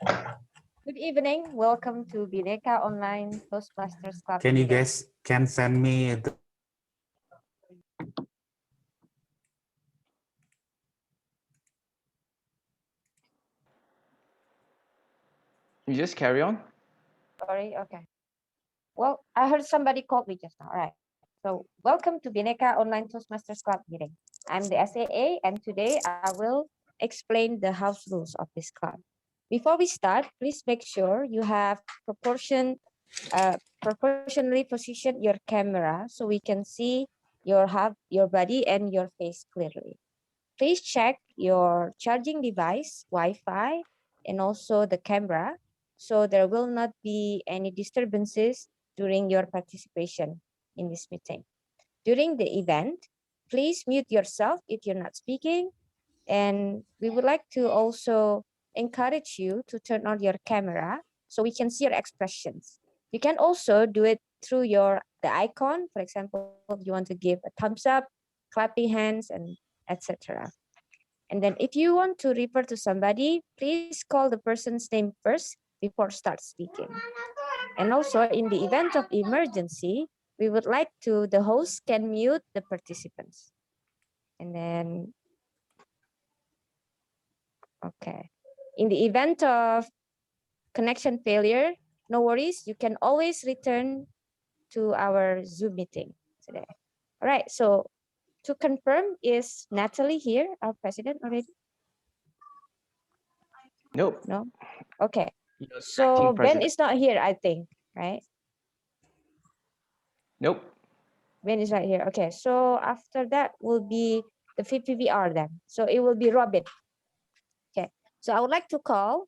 Good evening. Welcome to Bhinneka Online Toastmasters Club Can you meeting. guys can send me the You just carry on. Sorry, okay. Well, I heard somebody called me just now. All right. So, welcome to Bhinneka Online Toastmasters Club meeting. I'm the SAA, and today I will explain the house rules of this club. Before we start, please make sure you have proportionally positioned your camera so we can see your body and your face clearly. Please check your charging device, Wi-Fi, and also the camera, so there will not be any disturbances during your participation in this meeting. During the event, please mute yourself if you're not speaking, and we would like to also encourage you to turn on your camera so we can see your expressions. You can also do it through the icon. For example, if you want to give a thumbs up, clapping hands, and etc. And then if you want to refer to somebody, please call the person's name first before start speaking. And also in the event of emergency, we would like the host can mute the participants. And then, okay. In the event of connection failure, no worries, you can always return to our Zoom meeting today. All right, so to confirm, is Natalie here, our president already? Nope. No? Okay. You're acting So Ben president. is not here, I think, right? Nope. Ben is right here. Okay, so after that will be the VPVR then. So it will be Robin. Okay, so I would like to call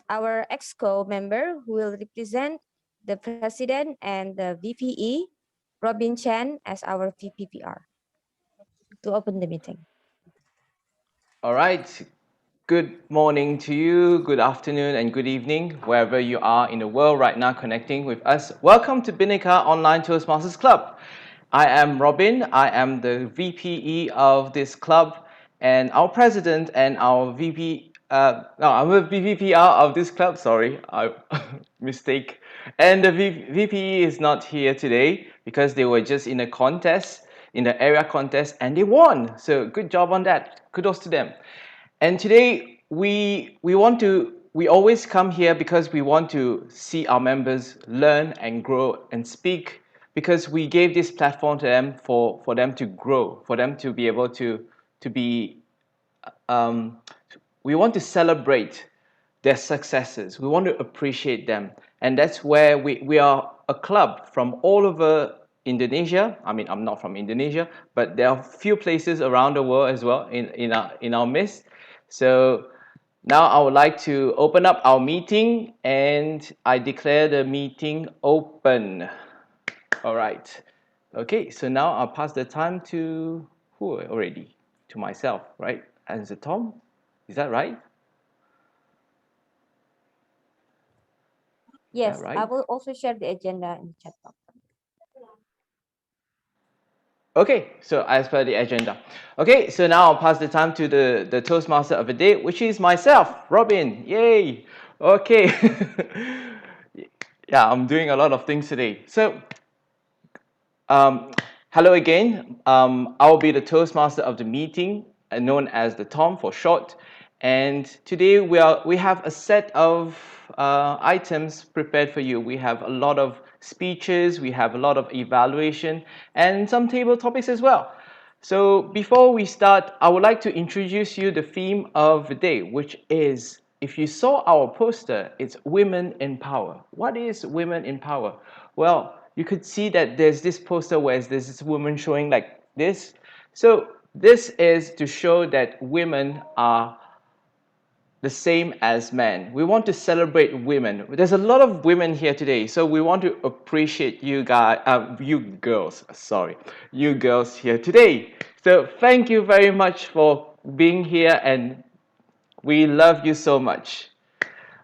our EXCO member who will represent the president and the VPE, Robin Chan, as our VPPR to open the meeting. All right. Good morning to you, good afternoon, and good evening, wherever you are in the world right now connecting with us. Welcome to Bhinneka Online Toastmasters Club. I am Robin. I am the VPE of this club, and our president and our VP. No, I'm a VPPR of this club. Sorry, I mistake. And the VPE is not here today because they were just in a contest, in the area contest, and they won. So good job on that. Kudos to them. And today we always come here because we want to see our members learn and grow and speak, because we gave this platform to them for them to grow, for them to be able to be um, we want to celebrate their successes. We want to appreciate them. And that's where we are a club from all over Indonesia. I mean, I'm not from Indonesia, but there are a few places around the world as well in our midst. So now I would like to open up our meeting, and I declare the meeting open. All right. Okay, so now I'll pass the time to who already? To myself, right? As a Tom? Is that right? Is that Yes, I right? will also share the agenda in the chat box. Okay, so as per the agenda. Okay, so now I'll pass the time to the Toastmaster of the day, which is myself, Robin. Yay! Okay. Yeah, I'm doing a lot of things today. So, um, hello again. I'll be the Toastmaster of the meeting, known as the Tom for short. And today we have a set of items prepared for you. We have a lot of speeches, we have a lot of evaluation, and some table topics as well. So before we start, I would like to introduce you the theme of the day, which is, if you saw our poster, it's Women in Power. What is Women in Power? Well, you could see that there's this poster where there's this woman showing like this. So this is to show that women are the same as men. We want to celebrate women. There's a lot of women here today, so we want to appreciate you guys, you girls, sorry, you girls here today. So thank you very much for being here, and we love you so much.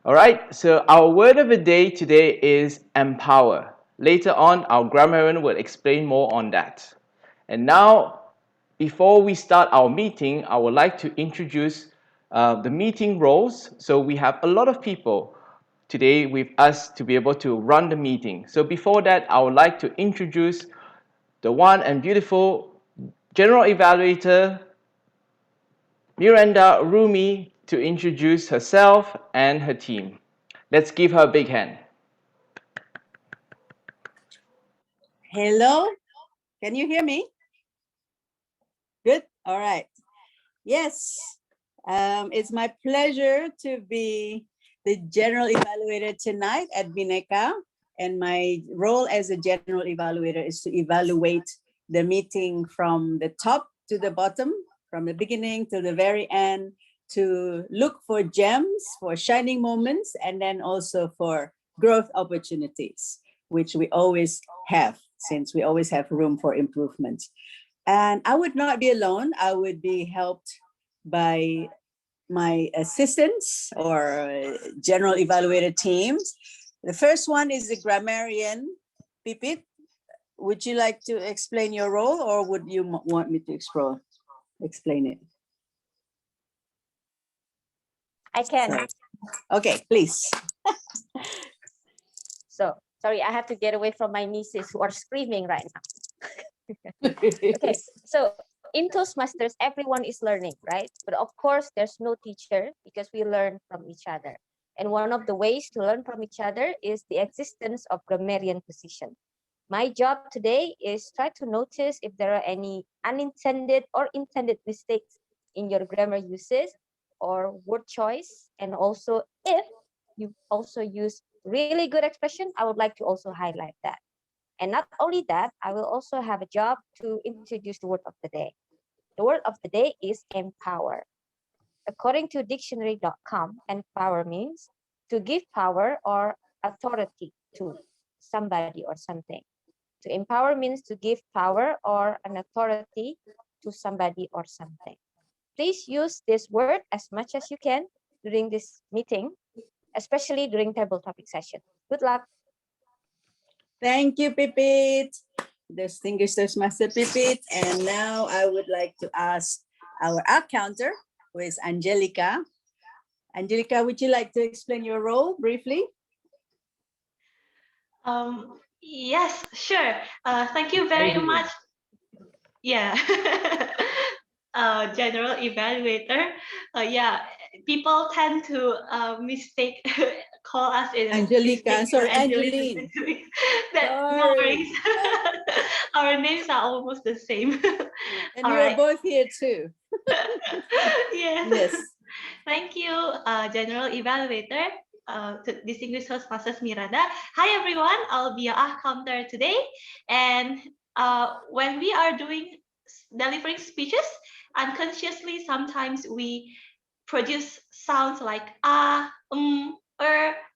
All right, so our word of the day today is empower. Later on, our grammarian will explain more on that. And now, before we start our meeting, I would like to introduce the meeting roles. So we have a lot of people today with us to be able to run the meeting. So before that, I would like to introduce the one and beautiful General Evaluator Miranda Rumi to introduce herself and her team. Let's give her a big hand. Hello, can you hear me? Good, all right. Yes, it's my pleasure to be the General Evaluator tonight at Bhinneka. And my role as a General Evaluator is to evaluate the meeting from the top to the bottom, from the beginning to the very end, to look for gems, for shining moments, and then also for growth opportunities, which we always have, since we always have room for improvement. And I would not be alone. I would be helped by my assistants or general evaluator teams. The first one is the grammarian, Pipit. Would you like to explain your role, or would you want me to explain it? I can. Sorry. Okay, please. So, sorry, I have to get away from my nieces who are screaming right now. Okay, so in Toastmasters, everyone is learning, right? But of course, there's no teacher because we learn from each other. And one of the ways to learn from each other is the existence of grammarian position. My job today is try to notice if there are any unintended or intended mistakes in your grammar uses or word choice. And also if you also use really good expression, I would like to also highlight that. And not only that, I will also have a job to introduce the word of the day. The word of the day is empower. According to dictionary.com, empower means to give power or authority to somebody or something. To empower means to give power or an authority to somebody or something. Please use this word as much as you can during this meeting, especially during table topic session. Good luck. Thank you, Pipit. Distinguished Toastmaster Pipit. And now I would like to ask our counter, who is Angelica. Angelica, would you like to explain your role briefly? Yes, sure. Thank you very much. Yeah. General evaluator. Yeah, people tend to mistake call us in Angelica, sorry, Angeline. Angeline. No worries. Our names are almost the same. And you are both here too. Yes. Yes. Thank you, General Evaluator, to distinguished Toastmasters Miranda. Hi everyone, I'll be your counter today. And when we are delivering speeches, unconsciously sometimes we produce sounds like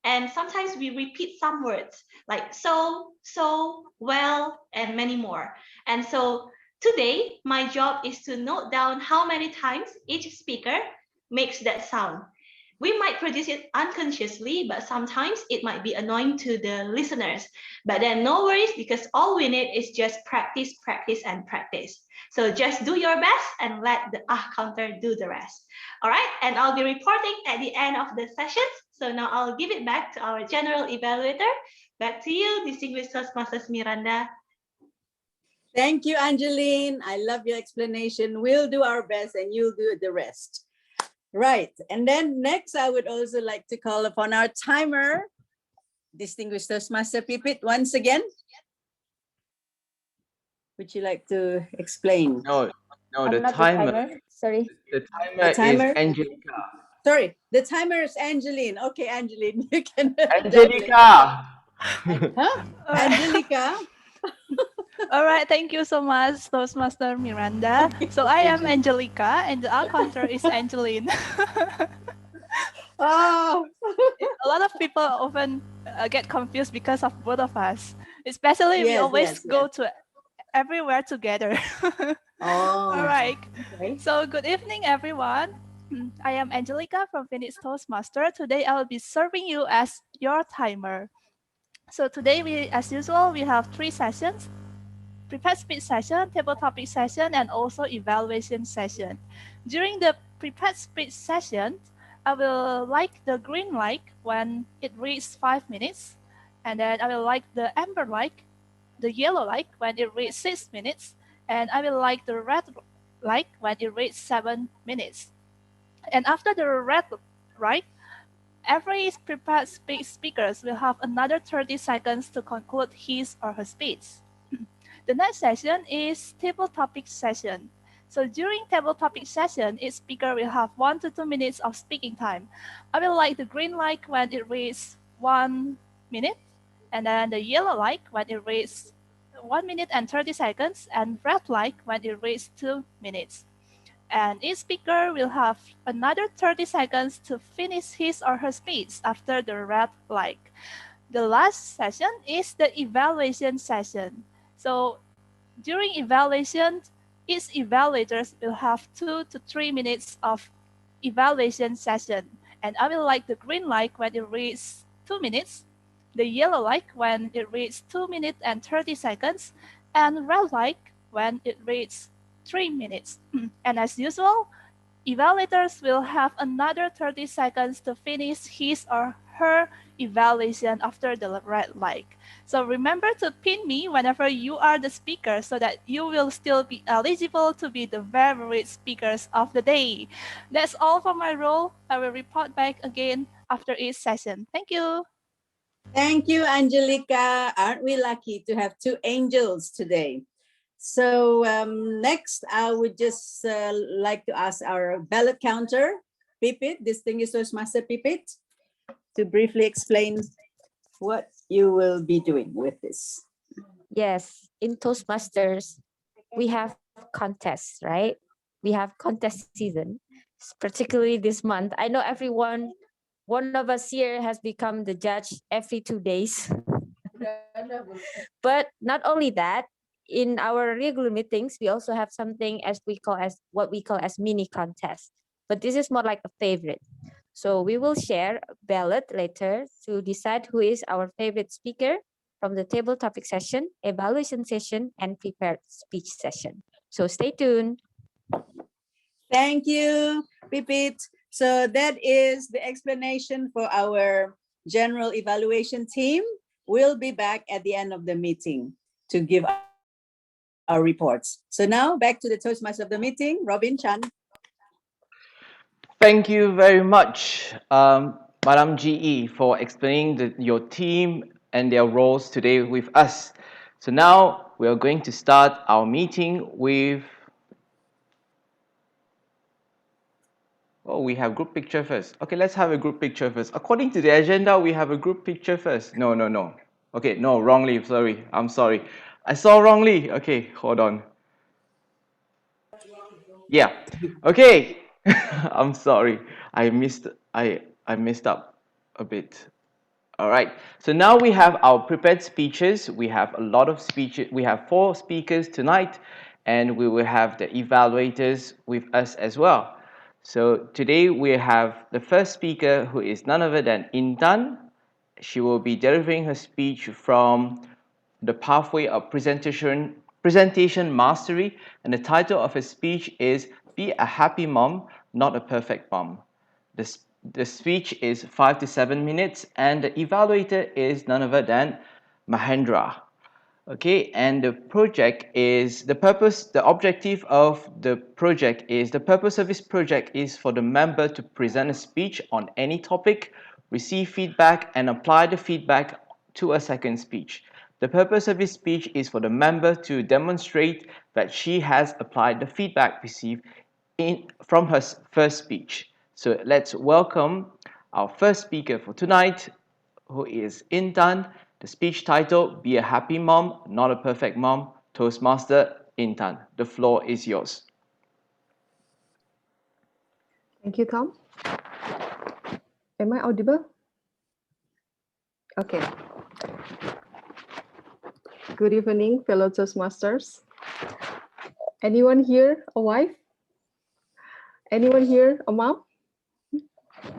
and sometimes we repeat some words like so, well, and many more. And so today, my job is to note down how many times each speaker makes that sound. We might produce it unconsciously, but sometimes it might be annoying to the listeners. But then no worries, because all we need is just practice, practice, and practice. So just do your best and let the counter do the rest. All right, and I'll be reporting at the end of the sessions. So now I'll give it back to our general evaluator. Back to you, distinguished Toastmasters Miranda. Thank you, Angeline. I love your explanation. We'll do our best and you'll do the rest. Right, and then next I would also like to call upon our timer, distinguished Toastmaster Pipit, once again. Would you like to explain? No, I'm the not timer. Sorry. The timer is Angelica. Sorry, the timer is Angeline. Okay, Angeline, you can. Angelica! Huh? Angelica. All right, thank you so much, Toastmaster Miranda. So I am Angelica, and the counter is Angeline. Oh. A lot of people often get confused because of both of us. Especially we always go to everywhere together. Oh. All right. Okay. So good evening, everyone. I am Angelica from Phoenix Toastmaster. Today I will be serving you as your timer. So today, as usual, we have 3 sessions: prepared speech session, table topic session, and also evaluation session. During the prepared speech session, I will like the green light when it reaches 5 minutes, and then I will like the amber light, the yellow light when it reaches 6 minutes, and I will like the red light when it reaches 7 minutes. And after the red light, every prepared speakers will have another 30 seconds to conclude his or her speech. The next session is table topic session. So during table topic session, each speaker will have 1 to 2 minutes of speaking time. I will like the green light when it reaches 1 minute, and then the yellow light when it reaches 1 minute and 30 seconds, and red light when it reaches 2 minutes. And each speaker will have another 30 seconds to finish his or her speech after the red light. The last session is the evaluation session. So during evaluation, each evaluators will have 2 to 3 minutes of evaluation session. And I will like the green light when it reaches 2 minutes, the yellow light when it reaches 2 minutes and 30 seconds, and red light when it reaches 3 minutes. And as usual, evaluators will have another 30 seconds to finish his or her evaluation after the red light. So remember to pin me whenever you are the speaker so that you will still be eligible to be the favorite speakers of the day. That's all for my role. I will report back again after each session. Thank you. Thank you, Angelica. Aren't we lucky to have 2 angels today? So next, I would just like to ask our ballot counter, Pipit, Distinguished Toastmaster Pipit, to briefly explain what you will be doing with this. Yes, in Toastmasters, we have contests, right? We have contest season, particularly this month. I know everyone, one of us here has become the judge every 2 days. But not only that, in our regular meetings, we also have something as what we call as mini contest. But this is more like a favorite. So we will share a ballot later to decide who is our favorite speaker from the table topic session, evaluation session, and prepared speech session. So stay tuned. Thank you, Pipit. So that is the explanation for our general evaluation team. We'll be back at the end of the meeting to give our reports. So now back to the Toastmaster of the meeting, Robin Chan. Thank you very much, Madam GE, for explaining your team and their roles today with us. So now we are going to start our meeting with... Oh, we have group picture first. Okay, let's have a group picture first. According to the agenda, we have a group picture first. No. Okay, no, wrongly, sorry. I'm sorry. I saw wrongly. Okay, hold on. Yeah. Okay. I'm sorry. I missed up a bit. All right. So now we have our prepared speeches. We have a lot of speeches. We have 4 speakers tonight, and we will have the evaluators with us as well. So today we have the first speaker, who is none other than Intan. She will be delivering her speech from the pathway of presentation mastery, and the title of her speech is Be a Happy Mom, Not a Perfect Mom. The speech is 5 to 7 minutes, and the evaluator is none other than Mahendra. Okay, and the objective of the project is, the purpose of this project is for the member to present a speech on any topic, receive feedback, and apply the feedback to a second speech. The purpose of this speech is for the member to demonstrate that she has applied the feedback received from her first speech. So let's welcome our first speaker for tonight, who is Intan. The speech title, Be a Happy Mom, Not a Perfect Mom, Toastmaster Intan. The floor is yours. Thank you, Tom. Am I audible? Okay. Good evening, fellow Toastmasters. Anyone here a wife? Anyone here a mom?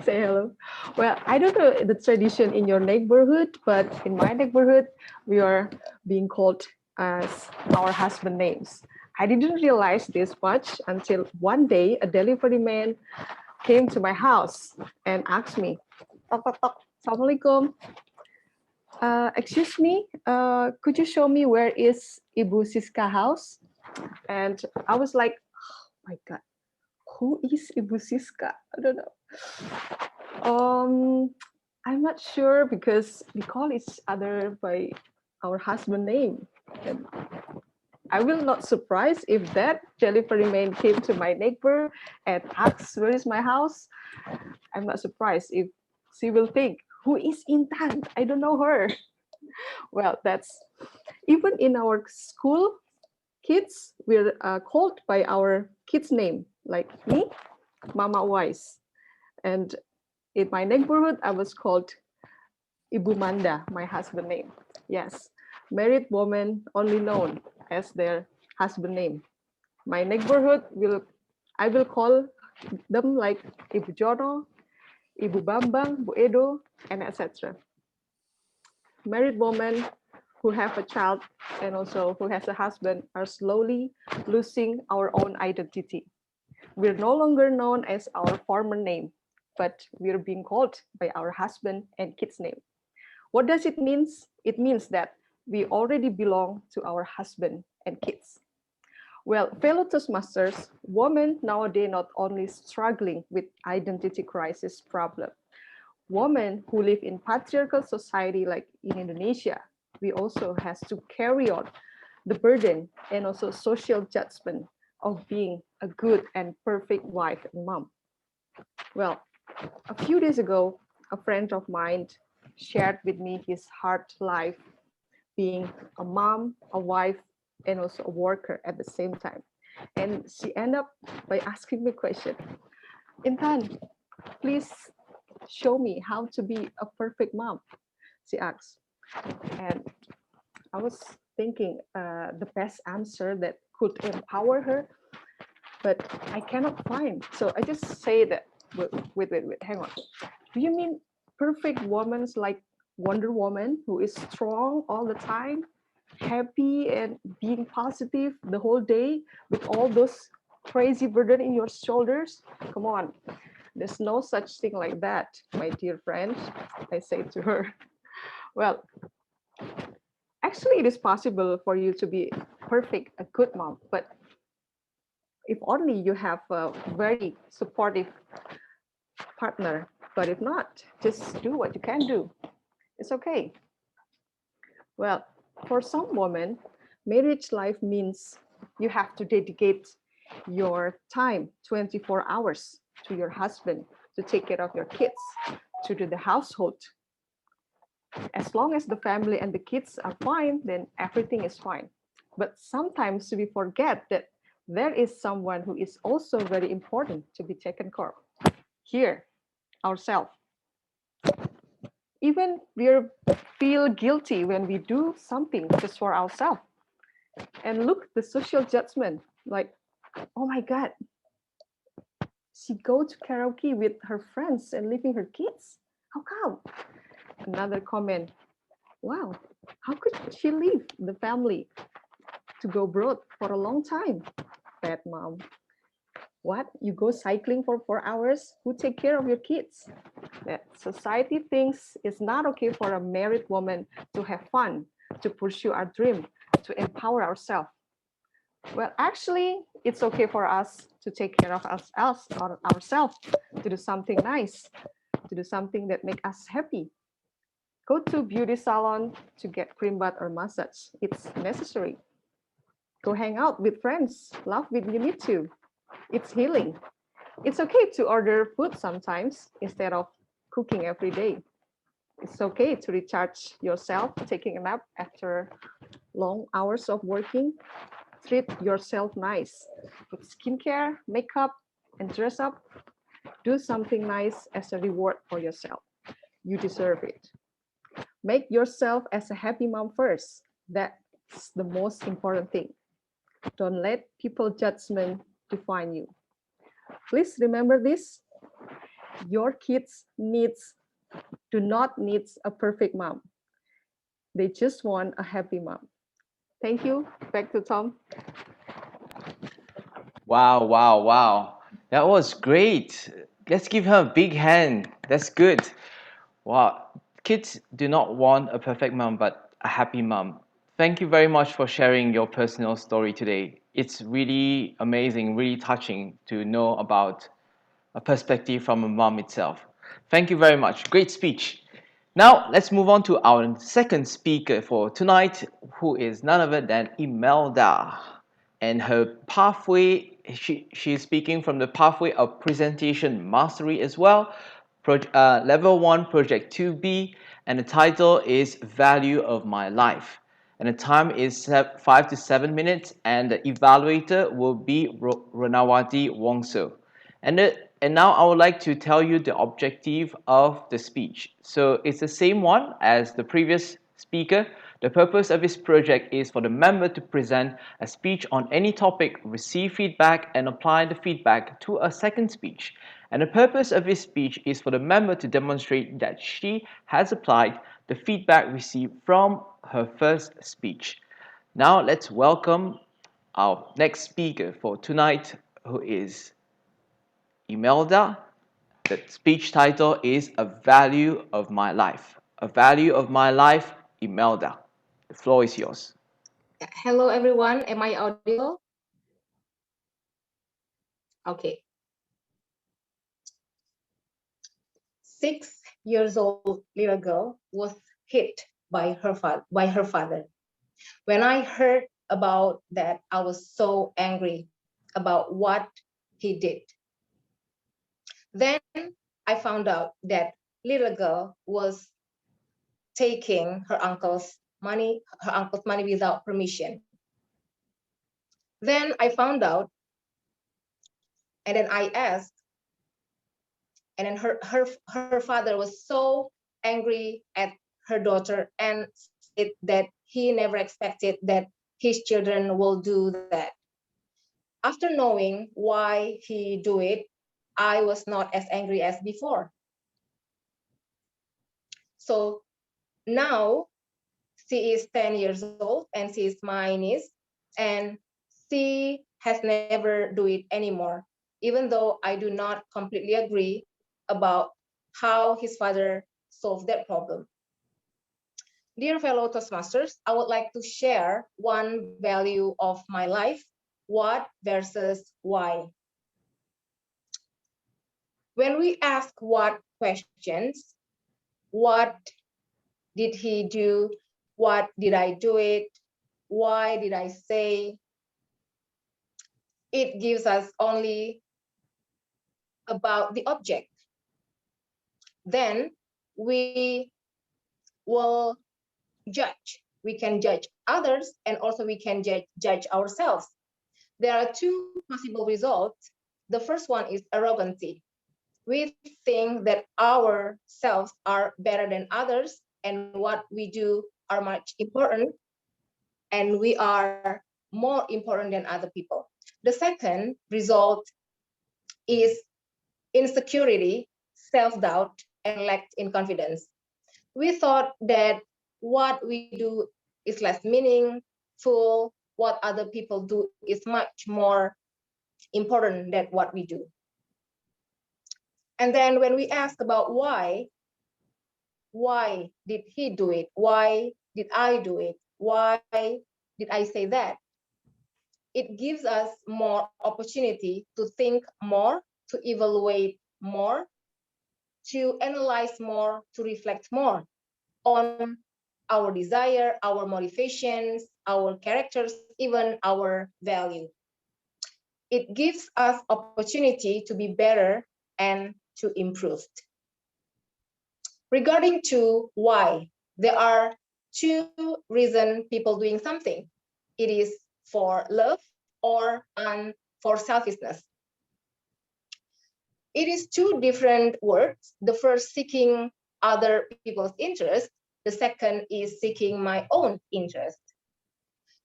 Say hello. Well, I don't know the tradition in your neighborhood, but in my neighborhood, we are being called as our husband names. I didn't realize this much until one day a delivery man came to my house and asked me, "Tok, tok, tok. Assalamualaikum. Excuse me, could you show me where is Ibu Siska house?" And I was like, oh my God, who is Ibu Siska? I don't know. I'm not sure because we call each other by our husband name. And I will not surprise if that delivery man came to my neighbor and asked, where is my house? I'm not surprised if she will think, who is Intan? I don't know her. Well, that's even in our school, kids, we're called by our kids' name, like me, Mama Wise. And in my neighborhood, I was called Ibu Manda, my husband name. Yes, married woman only known as their husband name. My neighborhood I will call them like Ibu Jono, Ibu Bambang, Bu Edo, and etc. Married women who have a child and also who has a husband are slowly losing our own identity. We're no longer known as our former name, but we're being called by our husband and kids' name. What does it mean? It means that we already belong to our husband and kids. Well, fellow Toastmasters, women nowadays not only struggling with identity crisis problem, women who live in patriarchal society like in Indonesia, we also has to carry on the burden and also social judgment of being a good and perfect wife and mom. Well, a few days ago, a friend of mine shared with me his hard life being a mom, a wife, and also a worker at the same time. And she ended up by asking me a question, Intan, please show me how to be a perfect mom, she asked. And I was thinking the best answer that could empower her, but I cannot find. So I just say that, wait, hang on. Do you mean perfect woman's like Wonder Woman who is strong all the time, happy and being positive the whole day with all those crazy burden in your shoulders? Come on, there's no such thing like that, my dear friend, I say to her. Well, actually it is possible for you to be perfect, a good mom, but if only you have a very supportive partner. But if not, just do what you can do. It's okay. Well, for some women, marriage life means you have to dedicate your time 24 hours to your husband to take care of your kids, to do the household. As long as the family and the kids are fine, then everything is fine. But sometimes we forget that there is someone who is also very important to be taken care of. Here, ourselves. Even we feel guilty when we do something just for ourselves. And look, the social judgment, like, oh my God, she go to karaoke with her friends and leaving her kids. How come? Another comment, wow, how could she leave the family to go abroad for a long time? Bad mom. What? You go cycling for 4 hours? Who take care of your kids? That society thinks it's not okay for a married woman to have fun, to pursue our dream, to empower ourselves. Well, actually, it's okay for us to take care of ourselves, to do something nice, to do something that make us happy. Go to beauty salon to get cream bath or massage. It's necessary. Go hang out with friends. Laugh when you need to. It's healing. It's okay to order food sometimes instead of cooking every day. It's okay to recharge yourself, taking a nap after long hours of working. Treat yourself nice. Put skincare, makeup, and dress up. Do something nice as a reward for yourself. You deserve it. Make yourself as a happy mom first. That's the most important thing. Don't let people judgment define you. Please remember this. Your kids do not need a perfect mom. They just want a happy mom. Thank you. Back to Tom. Wow, wow, wow. That was great. Let's give her a big hand. That's good. Wow. Kids do not want a perfect mom, but a happy mom. Thank you very much for sharing your personal story today. It's really amazing, really touching to know about a perspective from a mom itself. Thank you very much. Great speech. Now, let's move on to our second speaker for tonight, who is none other than Imelda. And her pathway, she is speaking from the pathway of presentation mastery as well, level 1, project 2B, and the title is Value of My Life. And the time is 5 to 7 minutes, and the evaluator will be Ranawati Wongso. And now I would like to tell you the objective of the speech. So it's the same one as the previous speaker. The purpose of this project is for the member to present a speech on any topic, receive feedback, and apply the feedback to a second speech. And the purpose of this speech is for the member to demonstrate that she has applied the feedback received from her first speech. Now let's welcome our next speaker for tonight, who is Imelda. The speech title is A Value of My Life. A Value of My Life, Imelda. The floor is yours. Hello, everyone. Am I audible? Okay. 6 years old little girl was hit by her father. When I heard about that, I was so angry about what he did. Then I found out that little girl was taking her uncle's money without permission. Then I found out, and then I asked, and then her father was so angry at her daughter and said that he never expected that his children will do that. After knowing why he do it, I was not as angry as before. So now she is 10 years old and she is my niece, and she has never do it anymore, even though I do not completely agree about how his father solved that problem. Dear fellow Toastmasters, I would like to share one value of my life, what versus why. When we ask what questions, what did he do? What did I do it? Why did I say? It gives us only about the object. Then we will judge. We can judge others and also we can judge ourselves. There are two possible results. The first one is arrogancy. We think that ourselves are better than others and what we do are much important and we are more important than other people. The second result is insecurity, self-doubt, and lack in confidence. We thought that what we do is less meaningful, what other people do is much more important than what we do. And then when we ask about why did he do it? Why did I do it? Why did I say that? It gives us more opportunity to think more, to evaluate more, to analyze more, to reflect more on our desire, our motivations, our characters, even our value. It gives us opportunity to be better and to improve. Regarding to why, there are two reasons people doing something. It is for love or for selfishness. It is two different words. The first, seeking other people's interest. The second is seeking my own interest.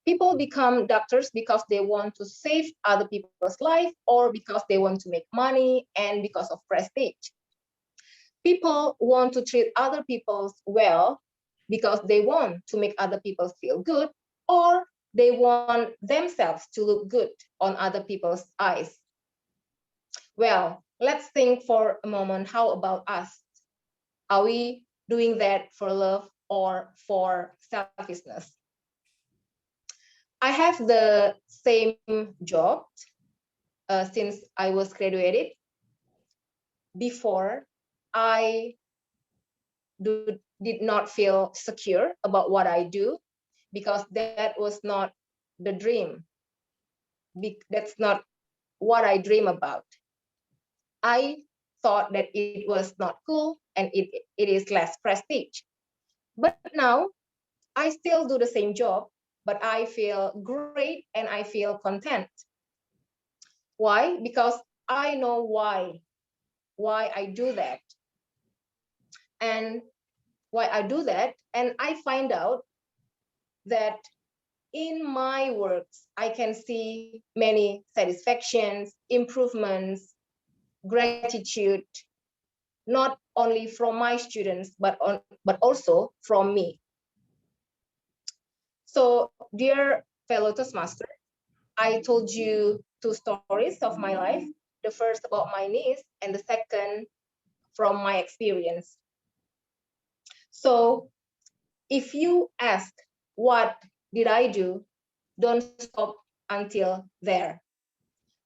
People become doctors because they want to save other people's life or because they want to make money and because of prestige. People want to treat other people well because they want to make other people feel good or They want themselves to look good on other people's eyes. Well, let's think for a moment, how about us? Are we doing that for love or for selfishness? I have the same job since I was graduated. Before, I did not feel secure about what I do because that was not the dream. That's not what I dream about. I thought that it was not cool and it is less prestige. But now I still do the same job, but I feel great and I feel content. Why? Because I know why I do that. And why I do that, and I find out that in my works, I can see many satisfactions, improvements, gratitude, not only from my students, but also from me. So, dear fellow Toastmaster, I told you two stories of my life. The first about my niece, and the second from my experience. So, if you ask, what did I do? Don't stop until there.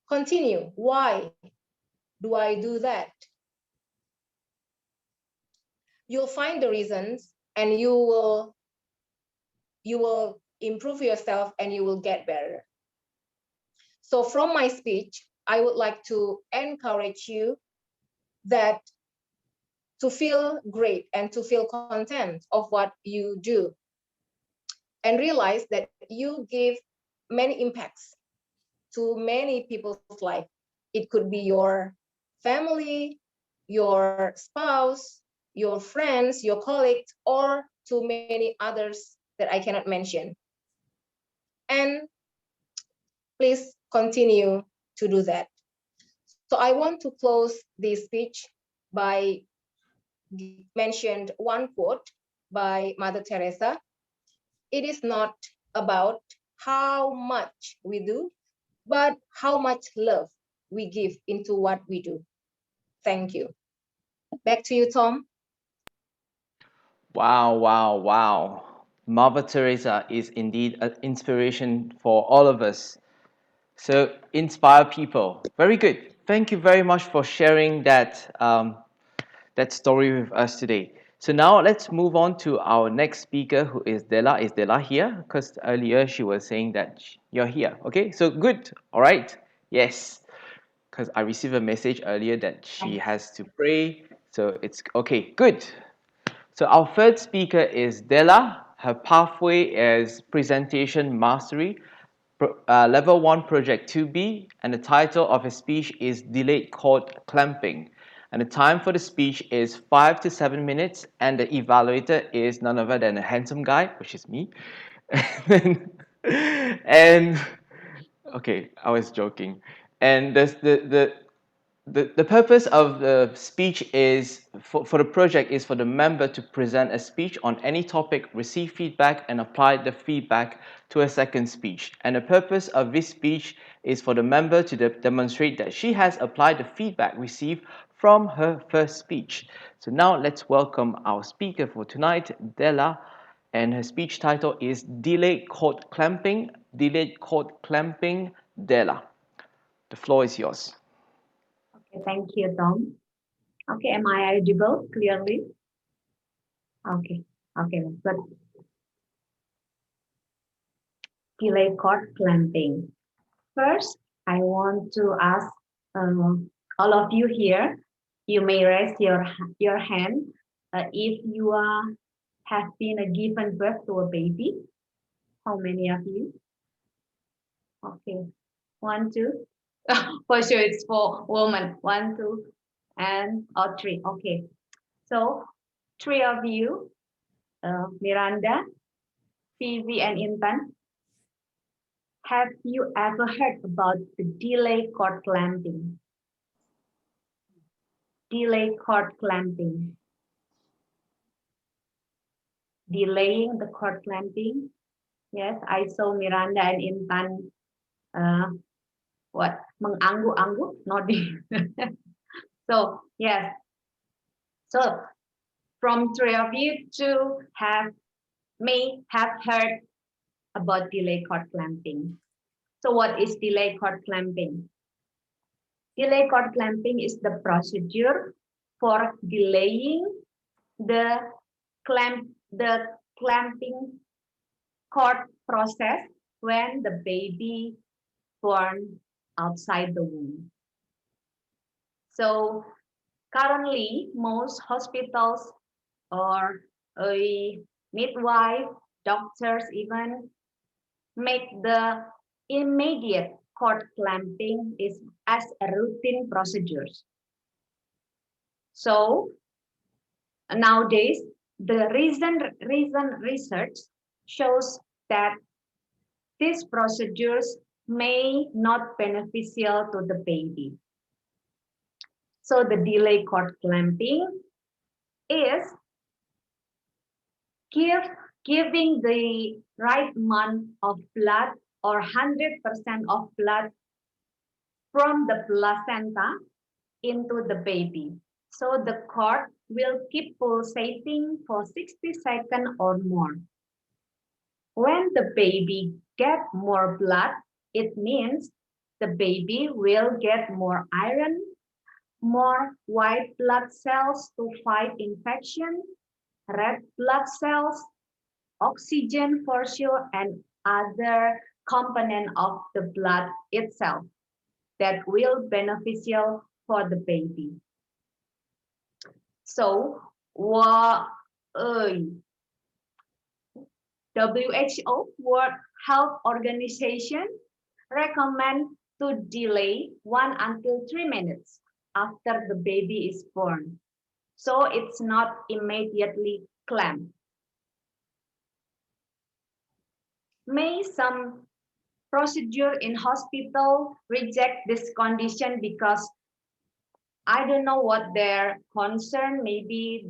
Continue. Why do I do that? You'll find the reasons and you will improve yourself and you will get better. So from my speech, I would like to encourage you that to feel great and to feel content of what you do and realize that you give many impacts to many people's life. It could be your family, your spouse, your friends, your colleagues, or to many others that I cannot mention. And please continue to do that. So I want to close this speech by mentioned one quote by Mother Teresa. It is not about how much we do, but how much love we give into what we do. Thank you. Back to you, Tom. Wow, wow, wow. Mother Teresa is indeed an inspiration for all of us. So, inspire people. Very good. Thank you very much for sharing that story with us today. So now let's move on to our next speaker, who is Della. Is Della here? Because earlier she was saying that you're here. Okay, so good. All right. Yes. Because I received a message earlier that she has to pray. So it's okay. Good. So our third speaker is Della. Her pathway is presentation mastery, level 1 project 2B, and the title of his speech is delayed chord clamping. And the time for the speech is 5 to 7 minutes, and the evaluator is none other than a handsome guy, which is me. and okay, I was joking. And the purpose of the speech is for the project is for the member to present a speech on any topic, receive feedback, and apply the feedback to a second speech. And the purpose of this speech is for the member to demonstrate that she has applied the feedback received from her first speech. So now let's welcome our speaker for tonight, Della, and her speech title is Delayed Chord Clamping. Delayed Chord Clamping, Della. The floor is yours. Okay, thank you, Tom. Okay, am I audible clearly? Okay, okay, good. Delay chord clamping. First, I want to ask all of you here. You may raise your hand if you have been given birth to a baby. How many of you? Okay, one, two. For sure, it's for women. One, two, and or three. Okay, so three of you, Miranda, Phoebe, and Intan. Have you ever heard about the delay cord clamping? Delay cord clamping. Delaying the cord clamping. Yes, I saw Miranda and Intan what mengangguk-angguk nodding. So yes, so from three of you to may have heard about delay cord clamping. So what is delay cord clamping? Delay cord clamping is the procedure for delaying the the clamping cord process when the baby born outside the womb. So currently, most hospitals or a midwife, doctors even make the immediate cord clamping is as a routine procedures. So nowadays, the recent research shows that these procedures may not beneficial to the baby. So the delay cord clamping is giving the right amount of blood or 100% of blood from the placenta into the baby. So the cord will keep pulsating for 60 seconds or more. When the baby gets more blood, it means the baby will get more iron, more white blood cells to fight infection, red blood cells, oxygen for sure, and other component of the blood itself that will beneficial for the baby. So what WHO, World Health Organization, recommend to delay 1 until 3 minutes after the baby is born. So it's not immediately clamped. May some procedure in hospital reject this condition because I don't know what their concern. Maybe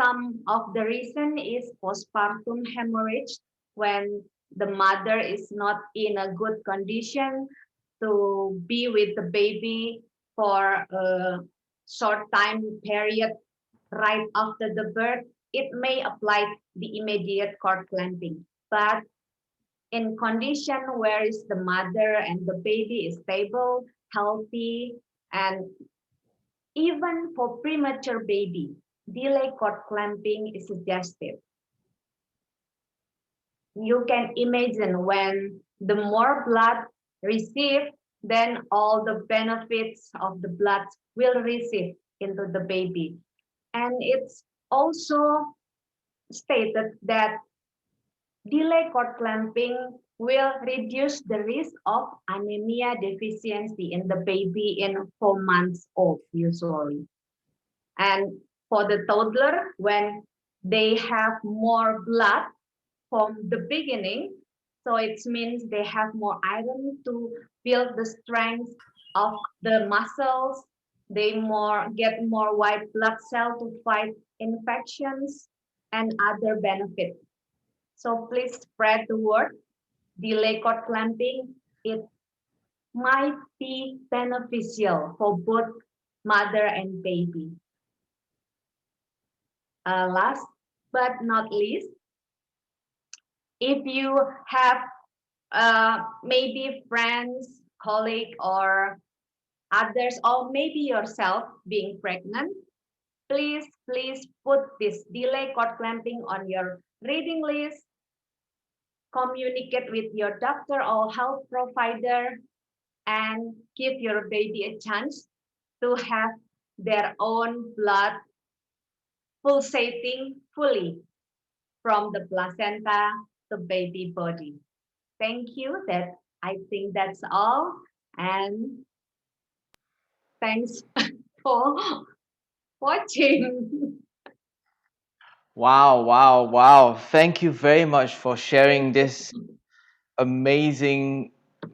some of the reason is postpartum hemorrhage when the mother is not in a good condition to be with the baby for a short time period right after the birth. It may apply the immediate cord clamping, but in condition where is the mother and the baby is stable, healthy, and even for premature baby, delay cord clamping is suggested. You can imagine when the more blood received, then all the benefits of the blood will receive into the baby. And it's also stated that delay cord clamping will reduce the risk of anemia deficiency in the baby in 4 months old usually. And for the toddler, when they have more blood from the beginning, so it means they have more iron to build the strength of the muscles. They get more white blood cell to fight infections and other benefits. So please spread the word. Delay cord clamping, it might be beneficial for both mother and baby. Last but not least, if you have maybe friends, colleague, or others, or maybe yourself being pregnant, please put this delay cord clamping on your reading list. Communicate with your doctor or health provider and give your baby a chance to have their own blood pulsating fully from the placenta to baby body. Thank you. I think that's all. And thanks for watching. Wow, wow, wow. Thank you very much for sharing this amazing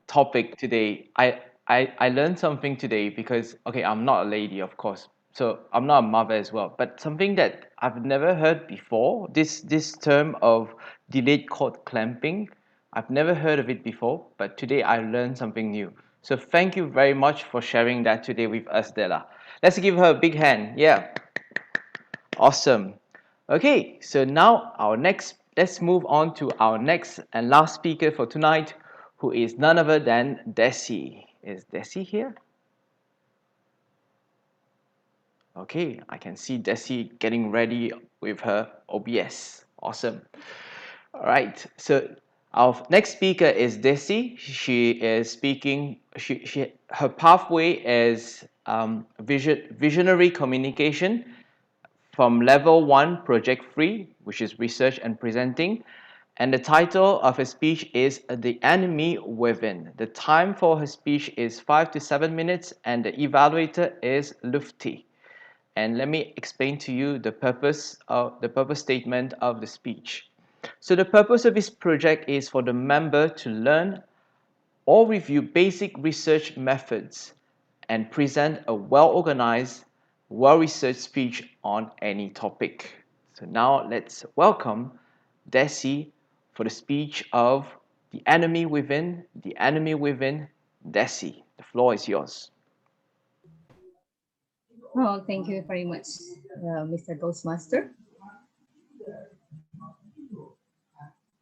topic today. I learned something today because, okay, I'm not a lady, of course. So I'm not a mother as well. But something that I've never heard before, this term of delayed cord clamping. I've never heard of it before, but today I learned something new. So thank you very much for sharing that today with us, Della. Let's give her a big hand. Yeah. Awesome. Okay, so now let's move on to our next and last speaker for tonight, who is none other than Desi. Is Desi here? Okay, I can see Desi getting ready with her OBS. Awesome. All right, so our next speaker is Desi. She is speaking. Her pathway is visionary communication from level 1 project 3, which is research and presenting, and the title of her speech is The Enemy Within. The time for her speech is 5 to 7 minutes, and the evaluator is Lufti. And let me explain to you the purpose statement of the speech. So the purpose of this project is for the member to learn or review basic research methods and present a well-organized, well-researched speech on any topic. So now let's welcome Desi for the speech of The Enemy Within, Desi. The floor is yours. Oh, thank you very much, Mr. Toastmaster.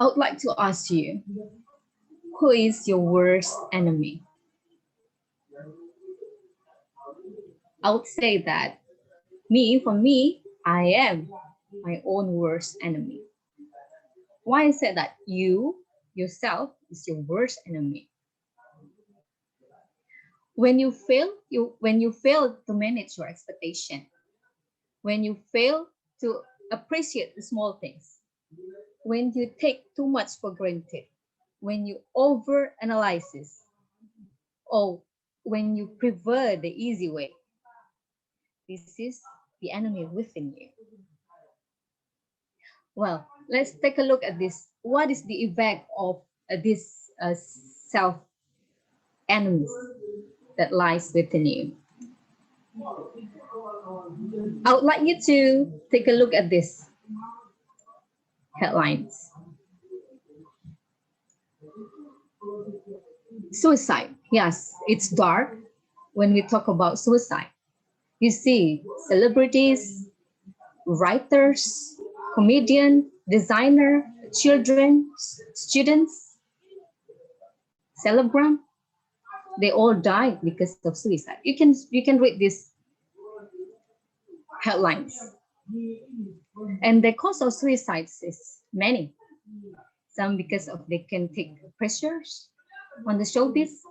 I would like to ask you, who is your worst enemy? I would say that for me, I am my own worst enemy. Why I said that you yourself is your worst enemy? When you fail to manage your expectation, when you fail to appreciate the small things, when you take too much for granted, when you overanalyze, or when you prefer the easy way, this is the enemy within you. Well, let's take a look at this. What is the effect of this self enemies that lies within you? I would like you to take a look at this headlines. Suicide. Yes, it's dark when we talk about suicide. You see celebrities, writers, comedian, designer, children, students, celebrant, they all died because of suicide. You can read these headlines. And the cause of suicides is many. Some because of they can take pressures on the showbiz,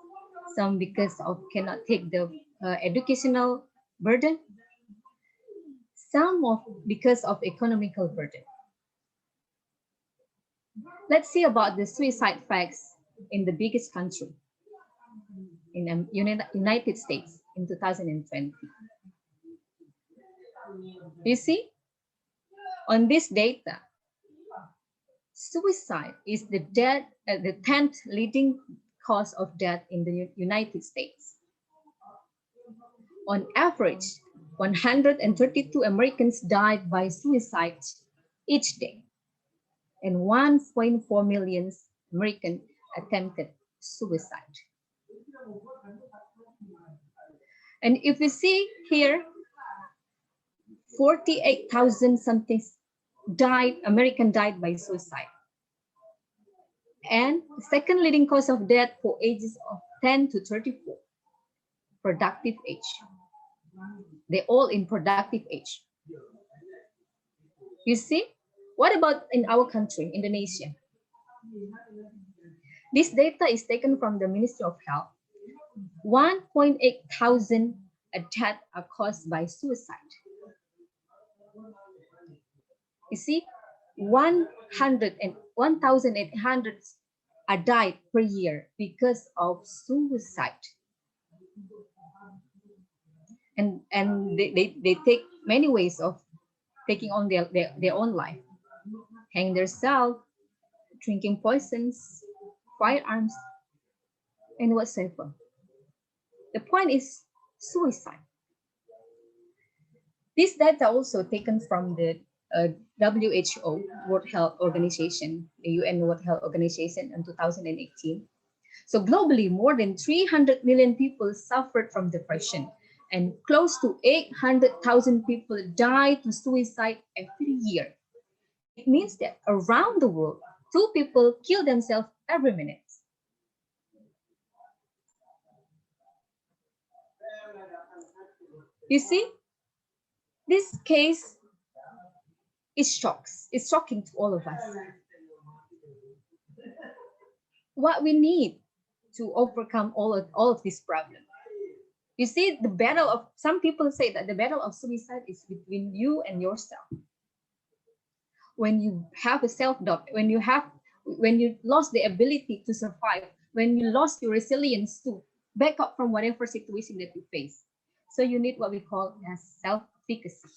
some because of cannot take the educational burden, some of because of economical burden. Let's see about the suicide facts in the biggest country, in the United States in 2020. You see, on this data, suicide is the 10th leading cause of death in the United States. On average, 132 Americans died by suicide each day, and 1.4 million Americans attempted suicide. And if you see here, 48,000 something American died by suicide. And the second leading cause of death for ages of 10 to 34, productive age. They're all in productive age. You see, what about in our country, Indonesia? This data is taken from the Ministry of Health. 1.8 thousand deaths are caused by suicide. You see, 1,800 are died per year because of suicide. And they take many ways of taking on their own life. Hang themselves, drinking poisons, firearms, and whatsoever. The point is suicide. This data also taken from the WHO, World Health Organization, the UN World Health Organization in 2018. So globally, more than 300 million people suffered from depression, and close to 800,000 people die to suicide every year. It means that around the world, 2 people kill themselves every minute. You see, this case is shocking to all of us. What we need to overcome all of this problem. You see, the battle of, some people say that the battle of suicide is between you and yourself. When you have a self-doubt, when you lost the ability to survive, when you lost your resilience to back up from whatever situation that you face. So you need what we call as self-efficacy.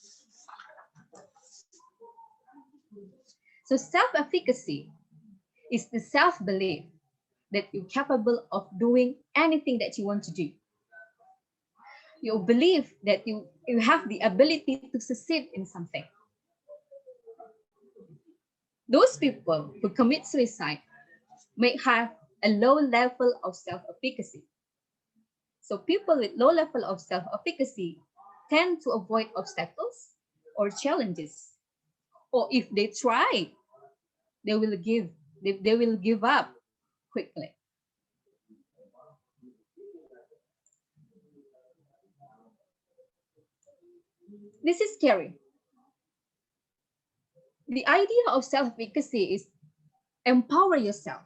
So self-efficacy is the self-belief that you're capable of doing anything that you want to do. You believe that you have the ability to succeed in something. Those people who commit suicide may have a low level of self-efficacy. So people with low level of self-efficacy tend to avoid obstacles or challenges. Or if they try, they will give up quickly. This is scary. The idea of self-efficacy is empower yourself.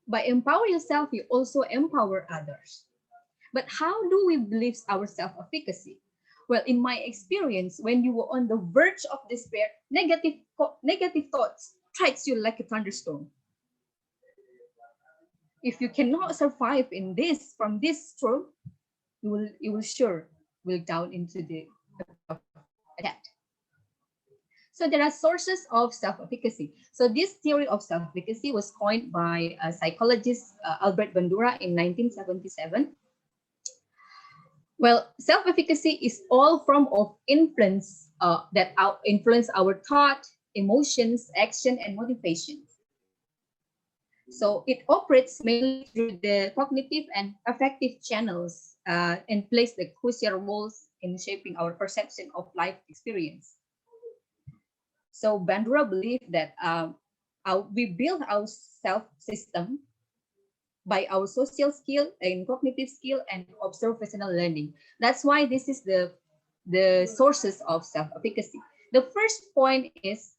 By empower yourself, you also empower others. But how do we believe our self-efficacy? Well, in my experience, when you were on the verge of despair, negative thoughts strikes you like a thunderstorm. If you cannot survive from this storm, you will sure will down into the debt. So there are sources of self-efficacy. So this theory of self-efficacy was coined by psychologist Albert Bandura in 1977. Well, self-efficacy is all form of influence that influence our thought, emotions, action, and motivation. So it operates mainly through the cognitive and affective channels and plays the crucial roles in shaping our perception of life experience. So Bandura believed that we build our self-system by our social skill and cognitive skill and observational learning. That's why this is the sources of self-efficacy. The first point is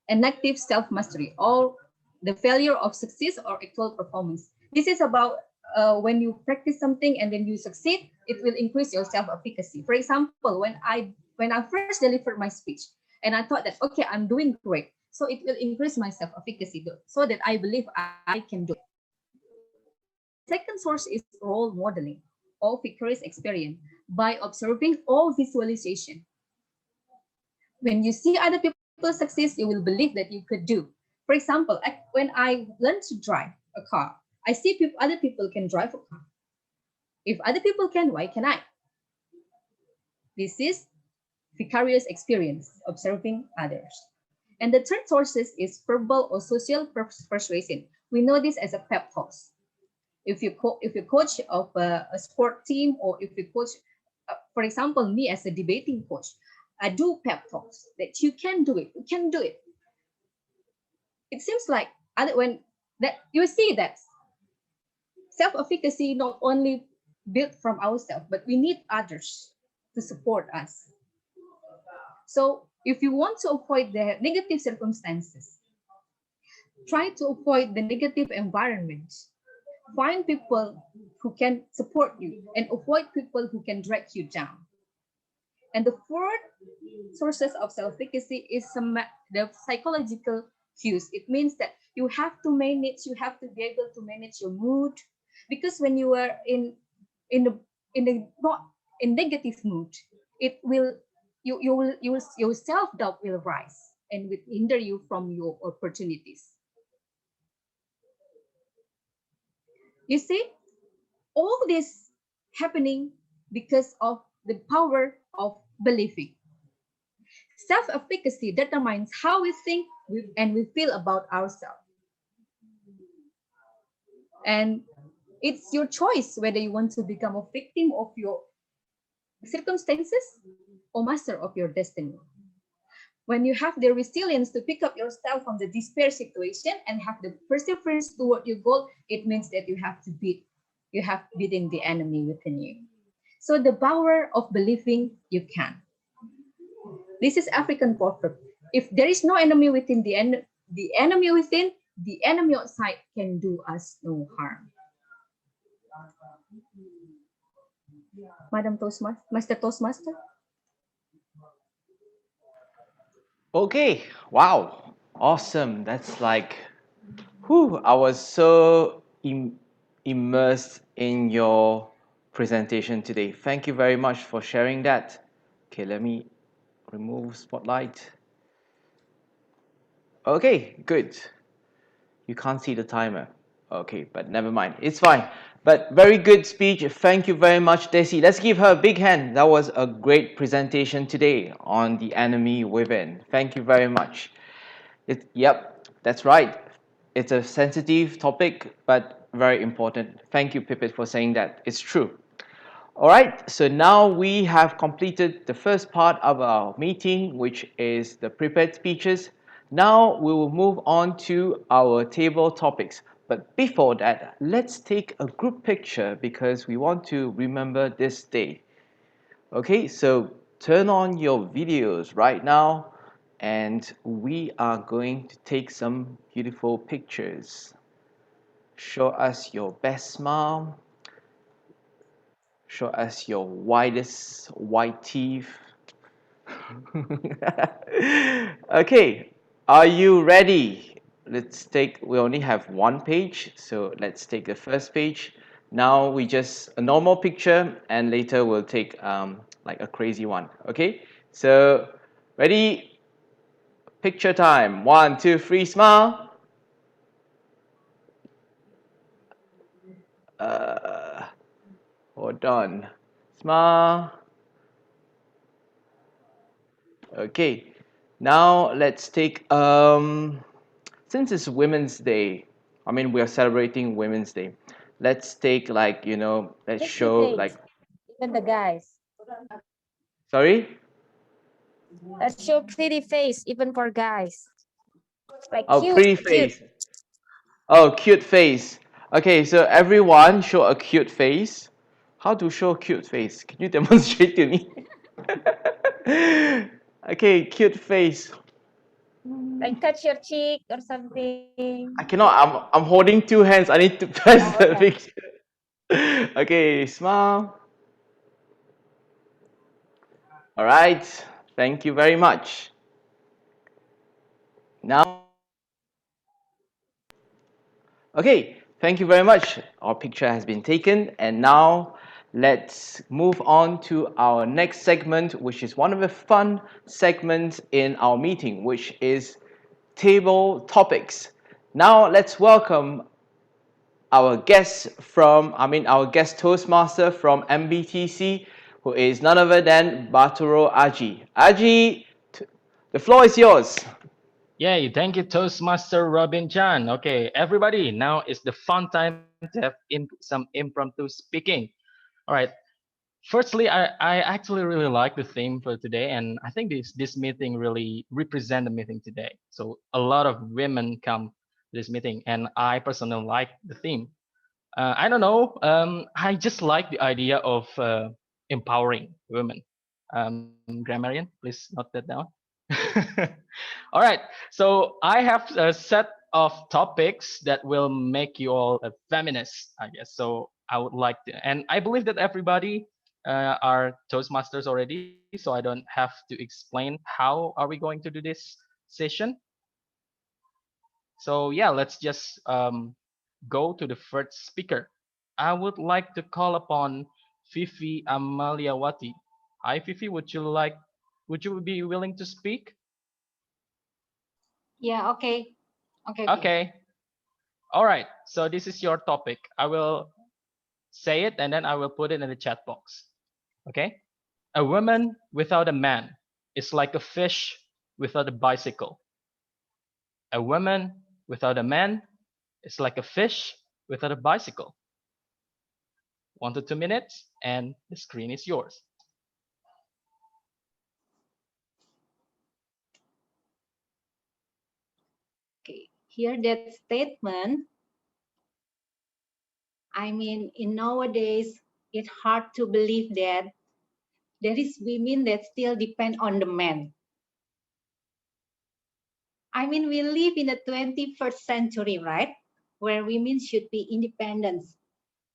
inactive self-mastery, or the failure of success or actual performance. This is about when you practice something and then you succeed, it will increase your self-efficacy. For example, when I first delivered my speech and I thought that, okay, I'm doing great. So it will increase my self-efficacy so that I believe I can do it. Second source is role modeling or vicarious experience by observing or visualization. When you see other people succeed, you will believe that you could do. For example, when I learned to drive a car, I see other people can drive a car. If other people can, why can I? This is vicarious experience, observing others. And the third sources is verbal or social persuasion. We know this as a pep talks. If you coach of a sport team, or if you coach, for example, me as a debating coach, I do pep talks that you can do it, you can do it. It seems like when that you see that self-efficacy not only built from ourselves, but we need others to support us. So if you want to avoid the negative circumstances, try to avoid the negative environment. Find people who can support you and avoid people who can drag you down. And the fourth sources of self-efficacy is the psychological cues. It means that you have to be able to manage your mood, because when you are in negative mood, it will your self-doubt will rise and will hinder you from your opportunities. You see, all this happening because of the power of believing. Self-efficacy determines how we think and we feel about ourselves. And it's your choice whether you want to become a victim of your circumstances or master of your destiny. When you have the resilience to pick up yourself from the despair situation and have the perseverance toward your goal, it means that you have beaten the enemy within you. So the power of believing you can. This is African proverb. If there is no enemy within the enemy within, the enemy outside can do us no harm. Madam Toastmaster, Master Toastmaster. Okay, wow, awesome. That's like, whew, I was so immersed in your presentation today. Thank you very much for sharing that. Okay, let me remove spotlight. Okay, good. You can't see the timer. Okay, but never mind. It's fine. But very good speech. Thank you very much, Desi. Let's give her a big hand. That was a great presentation today on the enemy within. Thank you very much. Yep, that's right. It's a sensitive topic, but very important. Thank you, Pipit, for saying that. It's true. All right, so now we have completed the first part of our meeting, which is the prepared speeches. Now we will move on to our table topics. But before that, let's take a group picture because we want to remember this day. Okay, so turn on your videos right now and we are going to take some beautiful pictures. Show us your best smile. Show us your widest white teeth. Okay, are you ready? We only have one page, so let's take the first page. Now we just a normal picture and later we'll take like a crazy one. Okay, so ready? Picture time. 1, 2, 3, smile. Uh, hold on. Smile. Okay, now let's take since it's Women's Day, I mean we are celebrating Women's Day. Let's take like let's Pretty show like face, even the guys. sorry. Let's show pretty face, even for guys. Like Oh, cute, pretty cute. face. Oh, cute face. Okay, so everyone show a cute face. How to show cute face? Can you demonstrate to me? Okay, cute face. Like touch your cheek or something. I cannot. I'm holding two hands. I need to press Oh, the okay. picture. Okay, smile. All right. Thank you very much. Now, okay. Thank you very much. Our picture has been taken, and now let's move on to our next segment, which is one of the fun segments in our meeting, which is table topics. Now let's welcome our our guest Toastmaster from MBTC, who is none other than Baturo Aji. Aji, the floor is yours. Yay, thank you, Toastmaster Robin Chan. Okay, everybody, now is the fun time to have some impromptu speaking. All right, firstly, I actually really like the theme for today, and I think this meeting really represent the meeting today. So a lot of women come to this meeting, and I personally like the theme. I don't know. I just like the idea of empowering women. Grammarian, please note that down. All right. So I have a set of topics that will make you all a feminist, I guess. So I would like to, and I believe that everybody are Toastmasters already, so I don't have to explain how are we going to do this session. So yeah, let's just go to the first speaker. I would like to call upon Fifi Amaliawati. Hi, Fifi. Would you be willing to speak? Yeah, okay. Okay. Okay. All right. So this is your topic. I will say it and then I will put it in the chat box. Okay. A woman without a man. is like a fish without a bicycle. A woman without a man is like a fish without a bicycle. 1 to 2 minutes, and the screen is yours. Okay, hear that statement. I mean, in nowadays, it's hard to believe that there is women that still depend on the man. I mean, we live in the 21st century, right? Where women should be independent.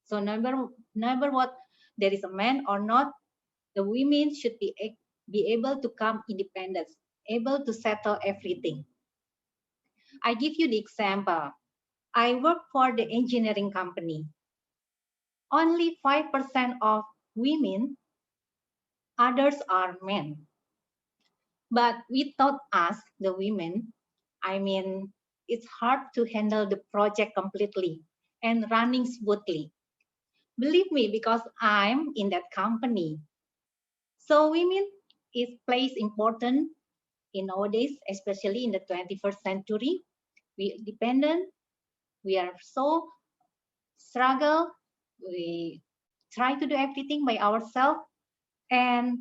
So never what there is a man or not, the women should be able to come independent, able to settle everything. I give you the example. I work for the engineering company. Only 5% of women, others are men. But without us, the women, I mean, it's hard to handle the project completely and running smoothly. Believe me, because I'm in that company. So women is plays important in nowadays, especially in the 21st century. We dependent, we are so struggle, we try to do everything by ourselves, and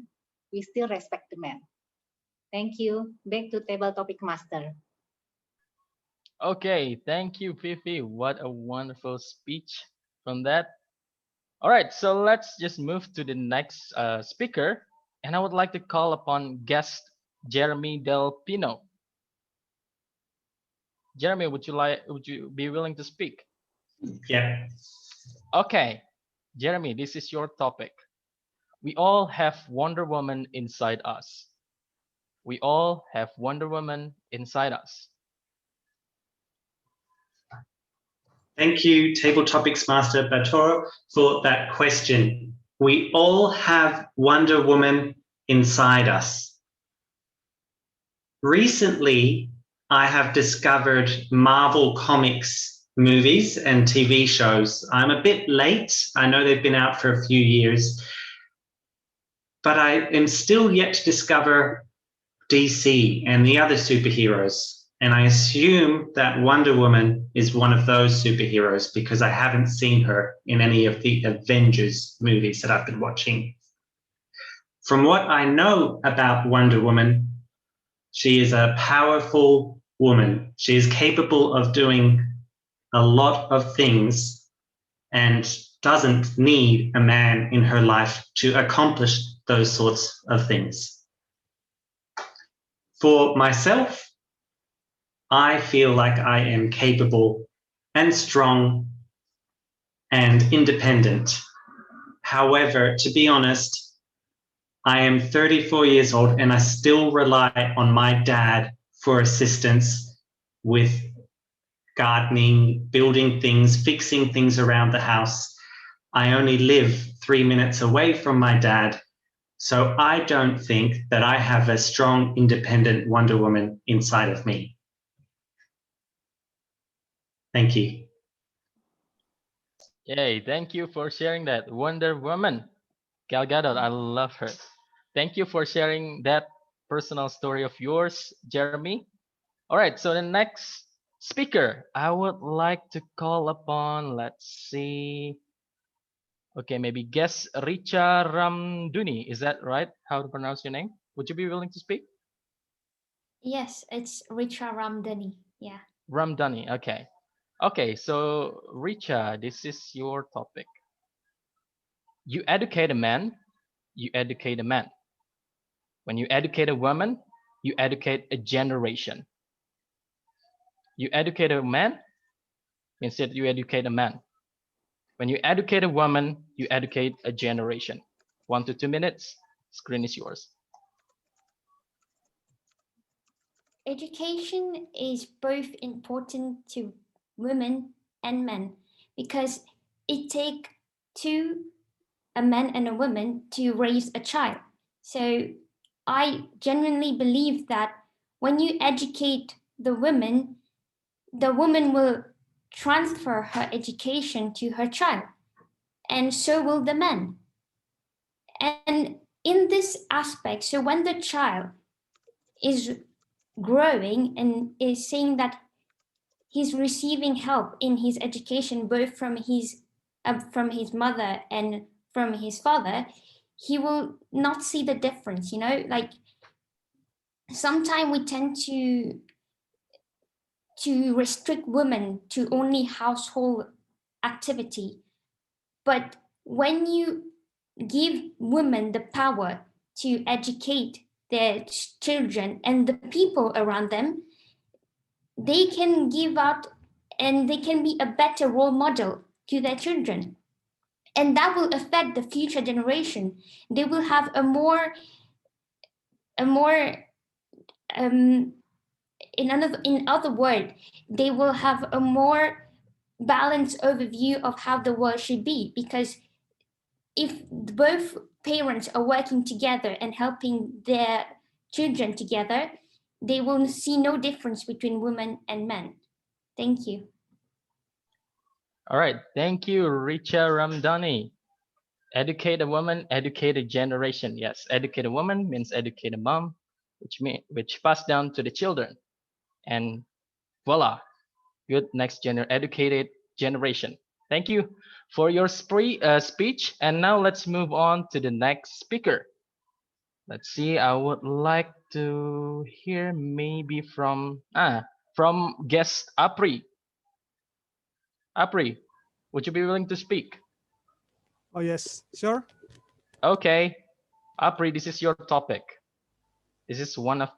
we still respect the man. Thank you. Back to table topic master. Okay, thank you, Fifi. What a wonderful speech from that. All right, so let's just move to the next speaker, and I would like to call upon guest Jeremy Del Pino. Jeremy, would you be willing to speak? Yeah. Okay, Jeremy, this is your topic. We all have Wonder Woman inside us. We all have Wonder Woman inside us. Thank you, Table Topics Master Batoro, for that question. We all have Wonder Woman inside us. Recently, I have discovered Marvel Comics movies and TV shows. I'm a bit late. I know they've been out for a few years, but I am still yet to discover DC and the other superheroes. And I assume that Wonder Woman is one of those superheroes because I haven't seen her in any of the Avengers movies that I've been watching. From what I know about Wonder Woman, she is a powerful woman. She is capable of doing a lot of things and doesn't need a man in her life to accomplish those sorts of things. For myself, I feel like I am capable and strong and independent. However, to be honest, I am 34 years old and I still rely on my dad for assistance with gardening, building things, fixing things around the house. I only live 3 minutes away from my dad, so I don't think that I have a strong, independent Wonder Woman inside of me. Thank you. Yay, thank you for sharing that. Wonder Woman, Gal Gadot, I love her. Thank you for sharing that personal story of yours, Jeremy. All right, so the next speaker I would like to call upon, let's see. Okay, maybe guess Richa Ramduni. Is that right? How to pronounce your name? Would you be willing to speak? Yes, it's Richa Ramdani. Yeah. Ramdani, okay. Okay, so Richa, this is your topic. You educate a man, you educate a man. When you educate a woman, you educate a generation. You educate a man means that you educate a man. When you educate a woman, you educate a generation. 1 to 2 minutes, screen is yours. Education is both important to women and men because it takes two, a man and a woman, to raise a child. So I genuinely believe that when you educate the woman will transfer her education to her child, and so will the man. And in this aspect, so when the child is growing and is saying that he's receiving help in his education, both from his mother and from his father, he will not see the difference, you know. Like sometimes we tend to restrict women to only household activity, but when you give women the power to educate their children and the people around them, they can give out and they can be a better role model to their children, and that will affect the future generation. They will have a more in other words, they will have a more balanced overview of how the world should be, because if both parents are working together and helping their children together, they will see no difference between women and men. Thank you. All right. Thank you, Richa Ramdhani. Educate a woman, educate a generation. Yes, educate a woman means educate a mom, which pass down to the children. And voila, good educated generation. Thank you for your speech. And now let's move on to the next speaker. Let's see. I would like to hear maybe from guest Apri. Apri, would you be willing to speak? Oh, yes, sure. Okay. Apri, this is your topic. This is one of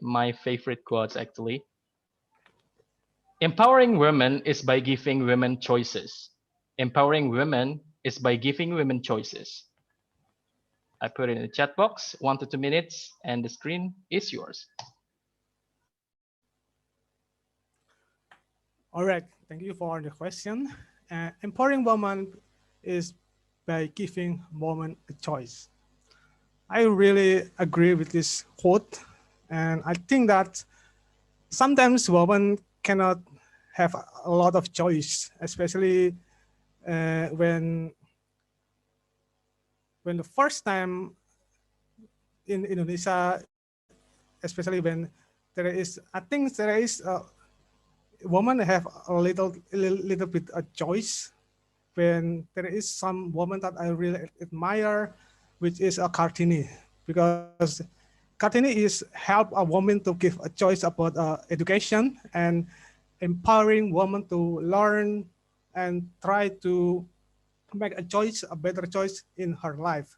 my favorite quotes, actually. Empowering women is by giving women choices. Empowering women is by giving women choices. I put it in the chat box, 1 to 2 minutes, and the screen is yours. All right, thank you for the question. Empowering women is by giving women a choice. I really agree with this quote, and I think that sometimes women cannot have a lot of choice, especially when the first time in Indonesia, especially when there is, I think there is women have a little bit of choice. When there is some woman that I really admire, which is a Kartini, because Kartini is help a woman to give a choice about education and empowering women to learn and try to make a choice, a better choice in her life.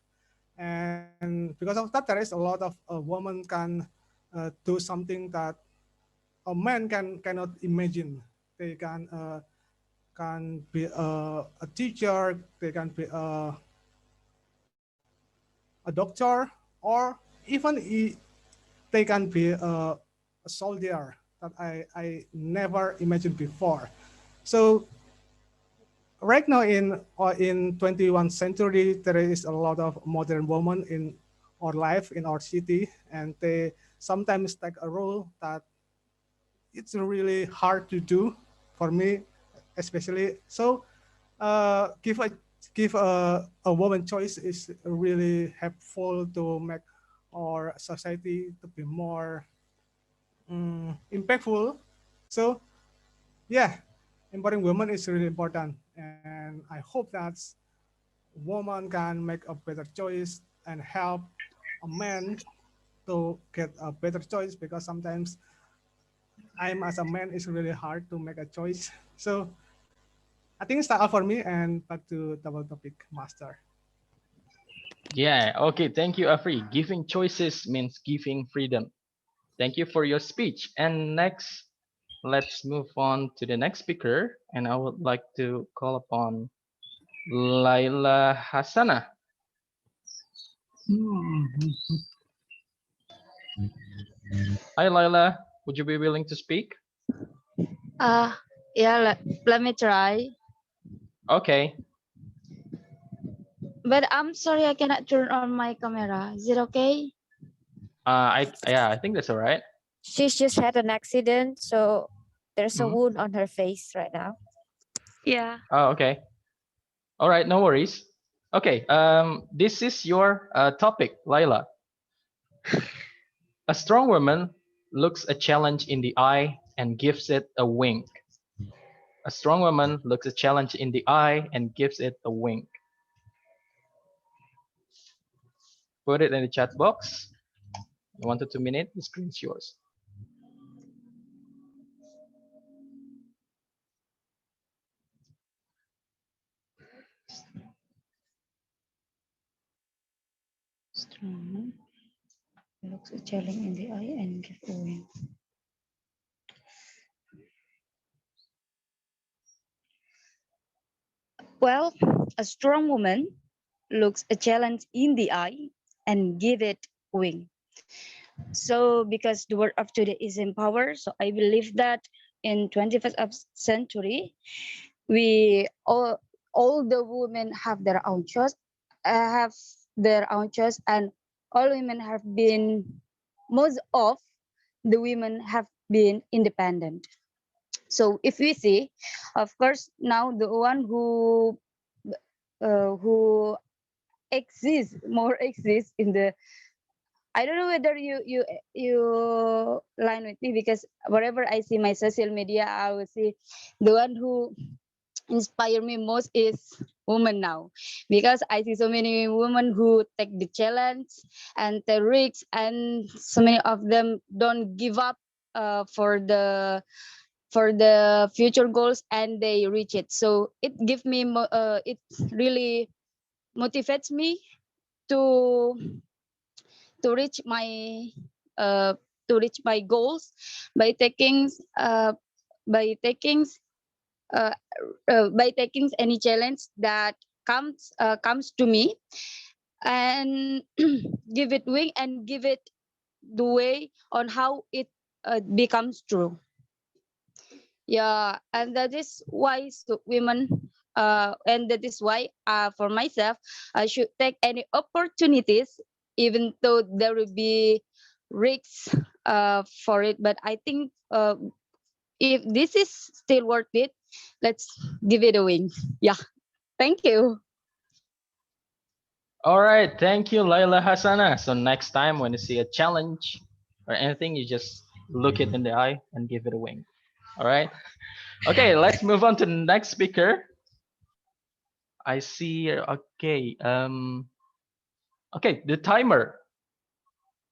And because of that, there is a lot of women can do something that a man cannot imagine. They can be a teacher, they can be a doctor, or even they can be a soldier that I never imagined before. So right now in 21st century, there is a lot of modern women in our life, in our city, and they sometimes take a role that it's really hard to do for me, especially. So give a woman choice is really helpful to make our society to be more impactful. So yeah, empowering women is really important, and I hope that woman can make a better choice and help a man to get a better choice, because sometimes I'm as a man it's really hard to make a choice. So I think it's all for me, and back to double topic master. Yeah, okay, thank you, Afri. Giving choices means giving freedom. Thank you for your speech. And next, let's move on to the next speaker. And I would like to call upon Laila Hassana. Hi, Laila. Would you be willing to speak? Yeah, let me try. Okay. But I'm sorry, I cannot turn on my camera. Is it okay? I think that's all right. She's just had an accident, so there's a Mhm. wound on her face right now. Yeah. Oh, okay. All right, no worries. Okay, this is your topic, Laila. A strong woman looks a challenge in the eye and gives it a wink. A strong woman looks a challenge in the eye and gives it a wink. Put it in the chat box. 1 to 2 minutes, the screen's yours. Strong. Looks a challenge in the eye and give a wink. Well, a strong woman looks a challenge in the eye and give it wing. So because the word of today is empower, so I believe that in 21st century, we all the women have their own choice, and all women have been, most of the women have been independent. So if we see, of course, now the one who exists in the, I don't know whether you line with me, because wherever I see my social media, I will see the one who inspire me most is women now, because I see so many women who take the challenge and the risks, and so many of them don't give up for the future goals, and they reach it. So it gives me it really motivates me to to reach my uh, goals by taking uh, by taking uh, by taking any challenge that comes to me, and give it wing and give it the way on how it becomes true. Yeah, and that is why women, and that is why for myself, I should take any opportunities, even though there will be risks for it. But I think if this is still worth it, let's give it a win. Yeah, thank you. All right, thank you, Laila Hasana. So next time when you see a challenge or anything, you just look it in the eye and give it a wink. All right. Okay, let's move on to the next speaker. I see. Okay. Okay. The timer.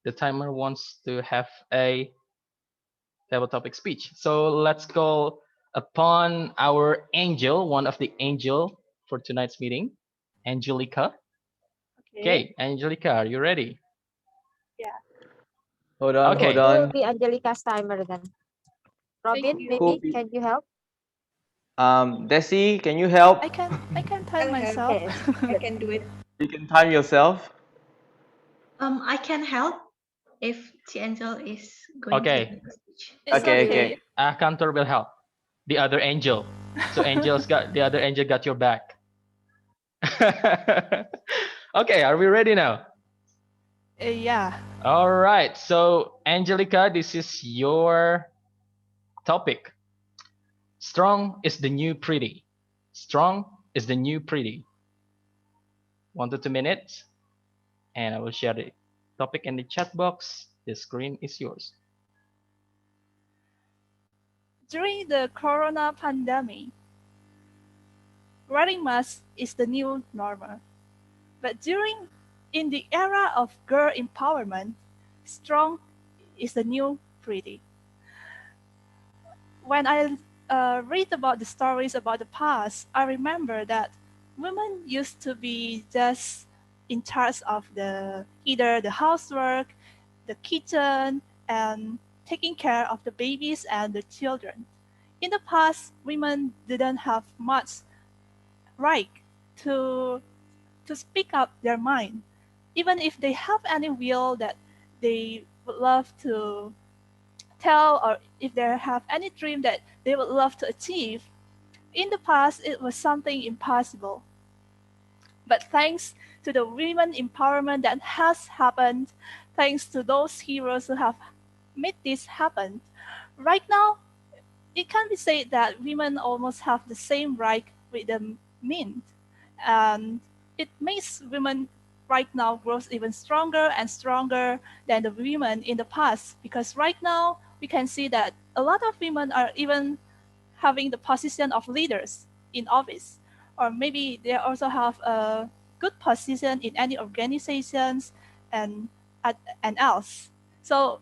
The timer wants to have a table topic speech. So let's call upon our angel, one of the angel for tonight's meeting, Angelica. Okay, Angelica, are you ready? Yeah. Hold on, Okay. hold It will on. be Angelica's timer then. Robin, you. Who? maybe can you help? Desi, can you help? I can time myself. Okay. I can do it. You can time yourself. I can help if the angel is going to Okay. make a speech. It's Okay, okay. okay. Kantor will help. The other angel. So the other angel got your back. Okay, are we ready now? Yeah. All right. So Angelica, this is your topic. Strong is the new pretty. Strong is the new pretty. 1 to 2 minutes, and I will share the topic in the chat box. The screen is yours. During the corona pandemic, wearing masks is the new normal. But in the era of girl empowerment, strong is the new pretty. When I read about the stories about the past, I remember that women used to be just in charge of either the housework, the kitchen, and taking care of the babies and the children. In the past, women didn't have much right to speak up their mind, even if they have any will that they would love to tell, or if they have any dream that they would love to achieve. In the past, it was something impossible. But thanks to the women empowerment that has happened, thanks to those heroes who have made this happen, right now, it can be said that women almost have the same right with the men. And it makes women right now grows even stronger and stronger than the women in the past, because right now we can see that a lot of women are even having the position of leaders in office, or maybe they also have a good position in any organizations and and else. So,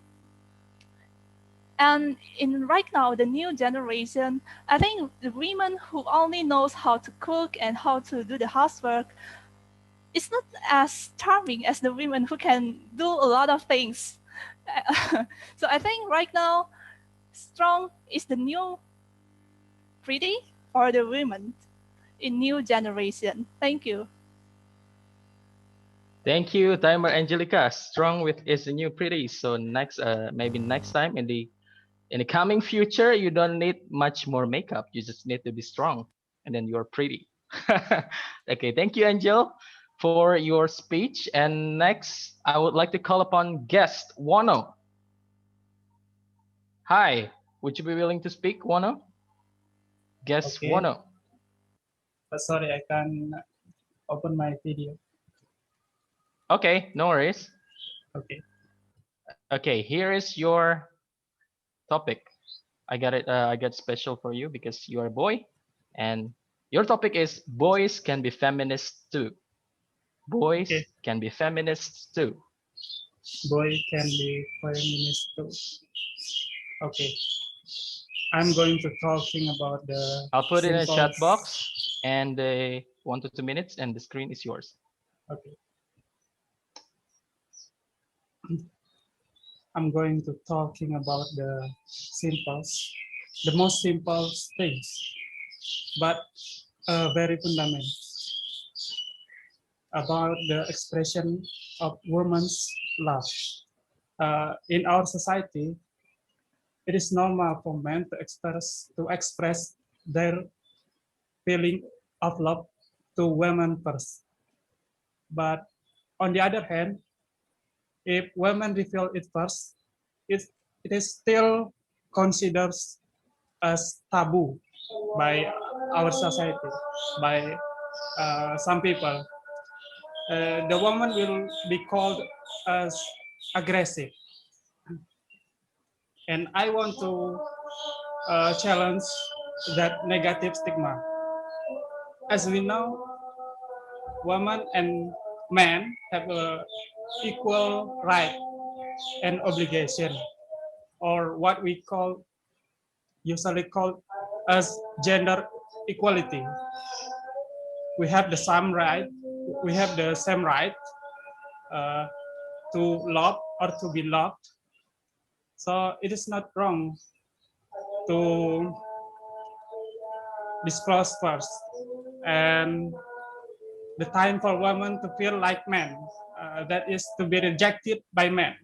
and in right now the new generation, I think the women who only knows how to cook and how to do the housework, it's not as charming as the women who can do a lot of things. So I think right now strong is the new pretty or the women in new generation. Thank you. Thank you, Timer Angelica. Strong with is the new pretty. So next, maybe next time in the coming future, you don't need much more makeup. You just need to be strong, and then you're pretty. Okay, thank you, Angel, for your speech. And next, I would like to call upon guest Wano. Hi, would you be willing to speak, Wano? Guest Okay. Wano. Sorry, I can open my video. Okay, no worries. Okay. Okay, here is your topic. I got it. I got special for you because you are a boy, and your topic is boys can be feminists too. Boys Okay. can be feminists too. Boy can be feminist too. Okay. I'm going to talking about the I'll put it in a simple. chat box, and 1 to 2 minutes, and the screen is yours. Okay. I'm going to talking about the the most simple things, but very fundamental about the expression of women's love. In our society, it is normal for men to express their feeling of love to women first. But on the other hand, if women reveal it first, it, it is still considered as taboo by our society, by some people. The woman will be called as aggressive. And I want to challenge that negative stigma. As we know, women and men have a equal right and obligation, or what we call usually called as gender equality. We have the same right. We have the same right uh, to love or to be loved. So it is not wrong to disclose first, and the time for women to feel like men, that is to be rejected by men.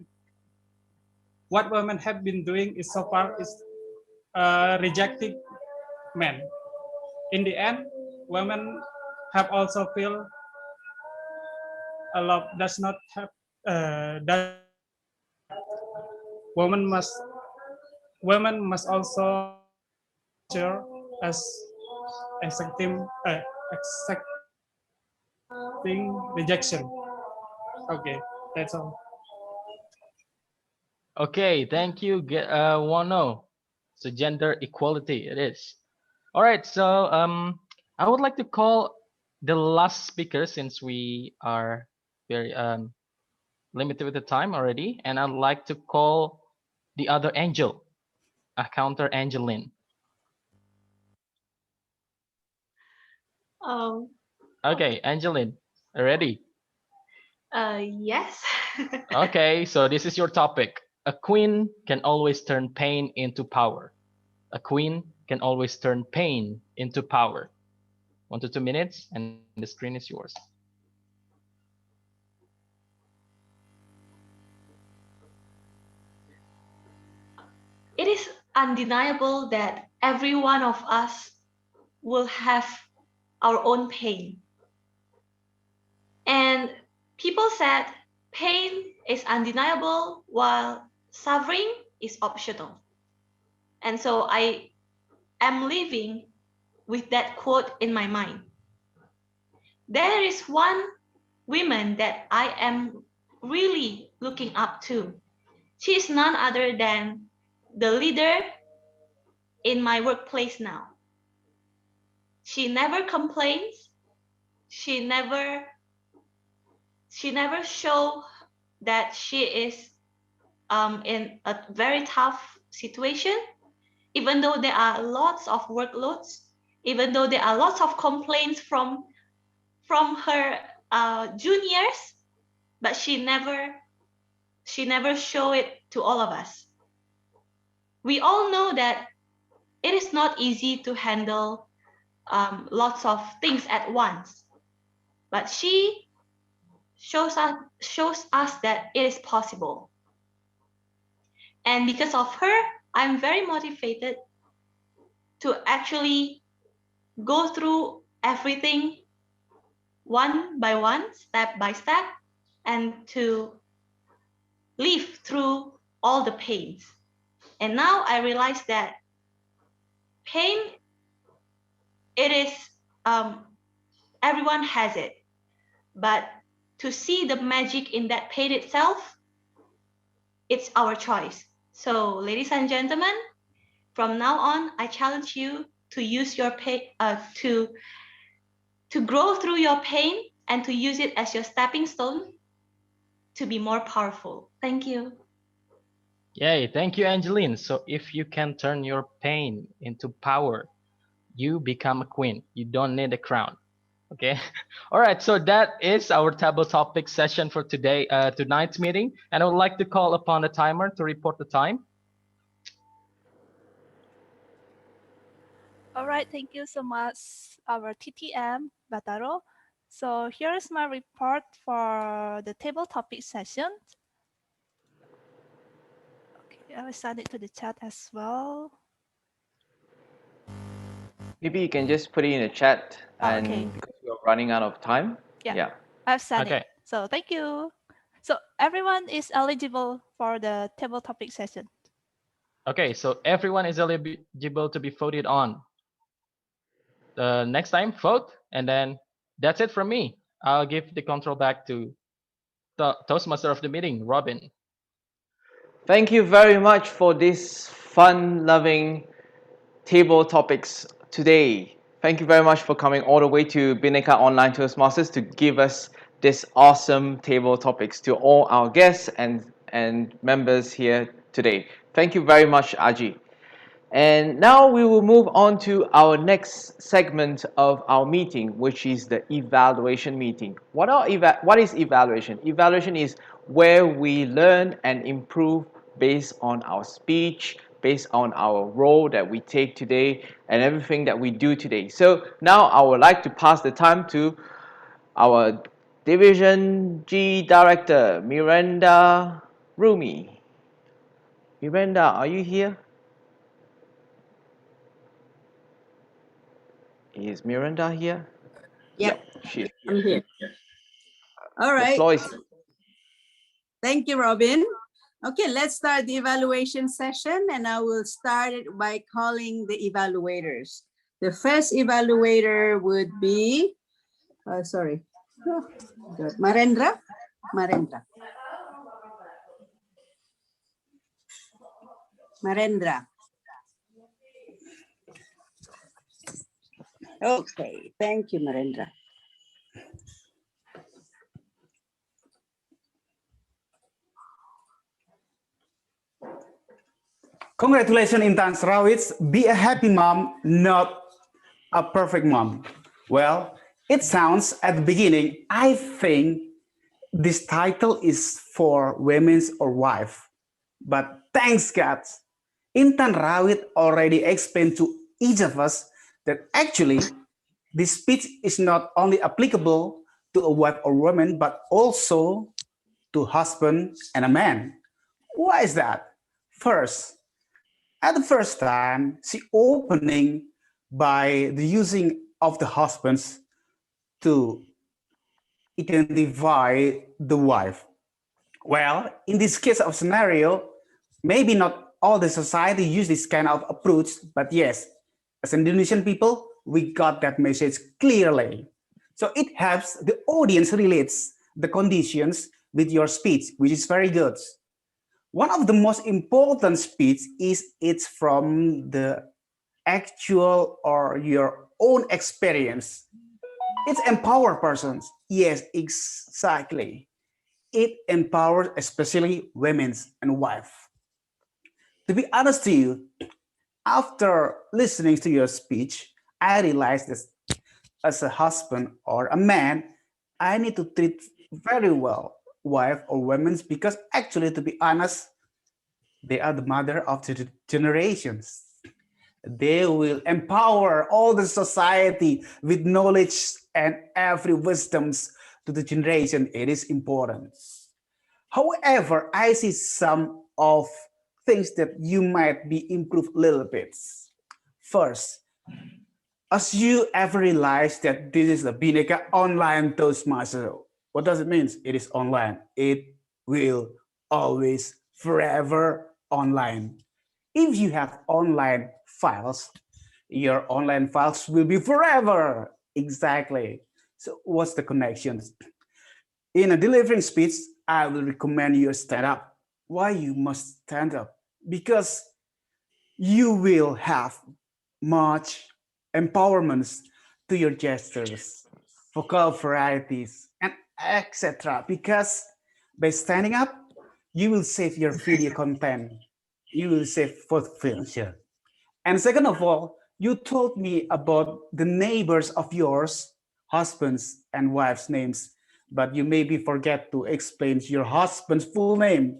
What women have been doing is so far is rejecting men. In the end, women have also feel a love does not have that women must also share as accepting rejection. Okay, that's all. Okay, thank you, Wano. So gender equality, it is. All right, so I would like to call the last speaker since we are very limited with the time already, and I'd like to call the other angel, a counter Angeline. Um, Okay, Angeline, ready? yes. Okay, so this is your topic. A queen can always turn pain into power. A queen can always turn pain into power. 1 to 2 minutes, and the screen is yours. It is undeniable that every one of us will have our own pain. And people said pain is undeniable while suffering is optional. And so I am living with that quote in my mind. There is one women that I am really looking up to. She is none other than the leader in my workplace now. She never complains. She never show that she is in a very tough situation, even though there are lots of workloads, even though there are lots of complaints from her juniors, but she never show it to all of us. We all know that it is not easy to handle lots of things at once, but she shows us that it is possible. And because of her, I'm very motivated to actually go through everything one by one, step by step, and to live through all the pains. And now I realize that pain, it is, everyone has it. But to see the magic in that pain itself, it's our choice. So, ladies and gentlemen, from now on, I challenge you to use your pain, to grow through your pain and to use it as your stepping stone to be more powerful. Thank you. Yay, thank you, Angeline. So if you can turn your pain into power, you become a queen. You don't need a crown. Okay. All right. So that is our table topic session for today, tonight's meeting. And I would like to call upon the timer to report the time. All right, thank you so much, our TTM, Bataro. So here's my report for the table topic session. Okay, I will send it to the chat as well. Maybe you can just put it in the chat, and okay. because we're running out of time. Yeah, I've sent it. So thank you. So everyone is eligible for the table topic session. Okay, so everyone is eligible to be voted on. The next time, vote, and then that's it from me. I'll give the control back to the Toastmaster of the meeting, Robin. Thank you very much for this fun-loving table topics today. Thank you very much for coming all the way to Bhinneka Online Toastmasters to give us this awesome table topics, to all our guests and members here today. Thank you very much, Aji. And now we will move on to our next segment of our meeting, which is the evaluation meeting. What is evaluation? Evaluation is where we learn and improve based on our speech, based on our role that we take today, and everything that we do today. So now I would like to pass the time to our Division G Director, Miranda Rumi. Miranda, are you here? Is Miranda here? Yep, she's I'm here. All The right. floor is Thank you, Robin. Okay, let's start the evaluation session, and I will start it by calling the evaluators. The first evaluator would be, Marendra. Marendra. Marendra. Okay, thank you, Marendra. Congratulations, Intan Rawits. Be a happy mom, not a perfect mom. Well, it sounds at the beginning, I think this title is for women's or wife. But thanks God, Intan Rawit already explained to each of us that actually this speech is not only applicable to a wife or woman, but also to husband and a man. Why is that? First, at the first time, she opening by the using of the husbands to identify the wife. Well, in this case of scenario, maybe not all the society use this kind of approach, but yes, as Indonesian people, we got that message clearly. So it helps the audience relates the conditions with your speech, which is very good. One of the most important speech is it's from the actual or your own experience. It's empower persons. Yes, exactly. It empowers especially women's and wife. To be honest to you, after listening to your speech, I realized that as a husband or a man, I need to treat very well wife or women because actually, to be honest, they are the mother of the generations. They will empower all the society with knowledge and every wisdoms to the generation. It is important. However, I see some of things that you might be improved a little bit. First, as you ever realize that this is a Bhinneka online Toastmaster, what does it mean? It is online. It will always forever online. If you have online files, your online files will be forever. Exactly. So what's the connections? In a delivering speech, I will recommend you stand up. Why you must stand up? Because you will have much empowerments to your gestures, vocal varieties, and etc. Because by standing up, you will save your video content. You will save for the future. And second of all, you told me about the neighbors of yours, husbands and wives' names, but you maybe forget to explain your husband's full name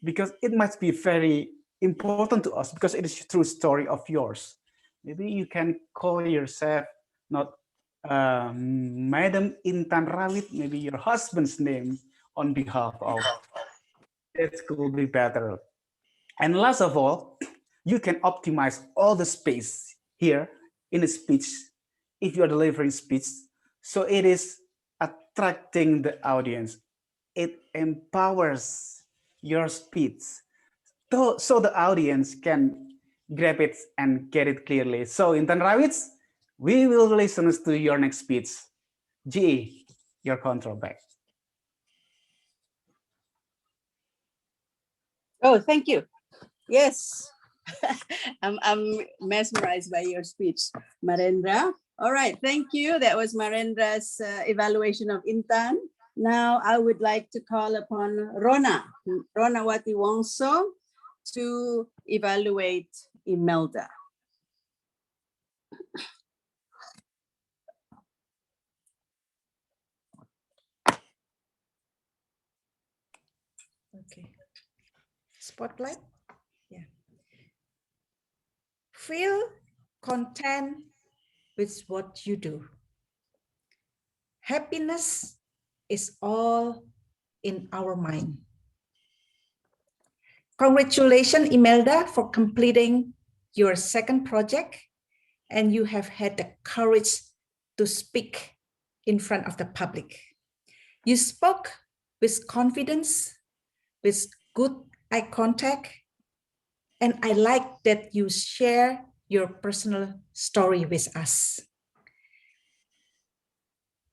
because it must be very important to us because it is a true story of yours. Maybe you can call yourself not Madam Intan Rawit, maybe your husband's name on behalf of. It could be better. And last of all, you can optimize all the space here in a speech if you're delivering speech. So it is attracting the audience. It empowers your speech so the audience can grab it and get it clearly. So Intan Rawits, we will listen to your next speech. G, your control back. Oh, thank you. Yes. I'm mesmerized by your speech, Marendra. All right, thank you. That was Marendra's evaluation of Intan. Now I would like to call upon Rona Wati Wongso to evaluate Imelda. Okay. Spotlight. Yeah. Feel content with what you do. Happiness is all in our mind. Congratulations, Imelda, for completing your second project, and you have had the courage to speak in front of the public. You spoke with confidence, with good eye contact, and I like that you share your personal story with us.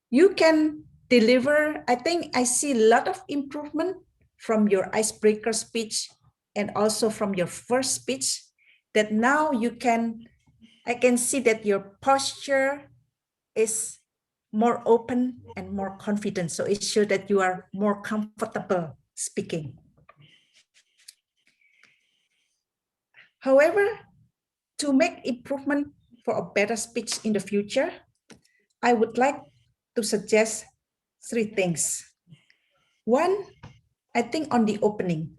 You can deliver, I think I see a lot of improvement from your icebreaker speech and also from your first speech, that now I can see that your posture is more open and more confident. So it shows that you are more comfortable speaking. However, to make improvement for a better speech in the future, I would like to suggest 3 things. One, I think on the opening.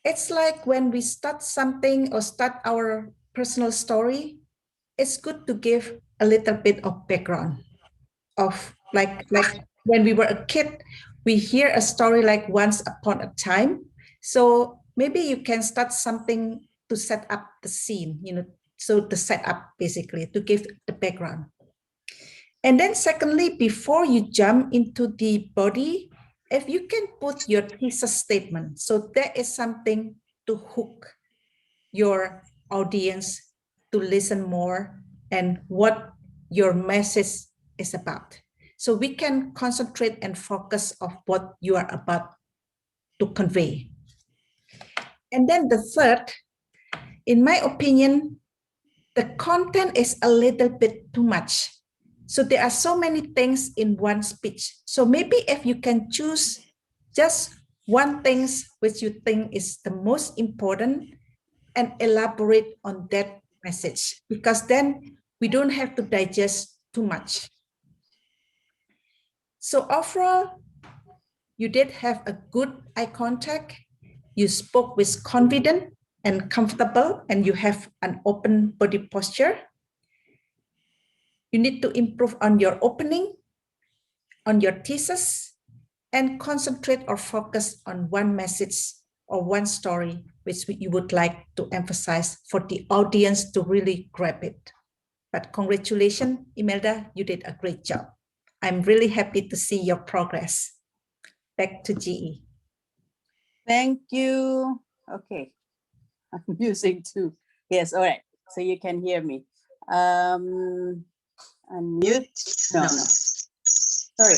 It's like when we start something or start our personal story, it's good to give a little bit of background of like when we were a kid, we hear a story like once upon a time. So maybe you can start something to set up the scene, so the setup basically to give the background. And then secondly, before you jump into the body, if you can put your thesis statement, so that is something to hook your audience to listen more and what your message is about. so we can concentrate and focus of what you are about to convey. And then the third, in my opinion, the content is a little bit too much. So there are so many things in one speech. So maybe if you can choose just one thing which you think is the most important and elaborate on that message, because then we don't have to digest too much. So overall, you did have a good eye contact. You spoke with confidence and comfortable, and you have an open body posture. You need to improve on your opening, on your thesis, and concentrate or focus on one message or one story which you would like to emphasize for the audience to really grab it. But congratulations, Imelda, you did a great job. I'm really happy to see your progress. Back to GE. Thank you. Okay, I'm using two. Yes, all right. So you can hear me. Unmute. No. Sorry.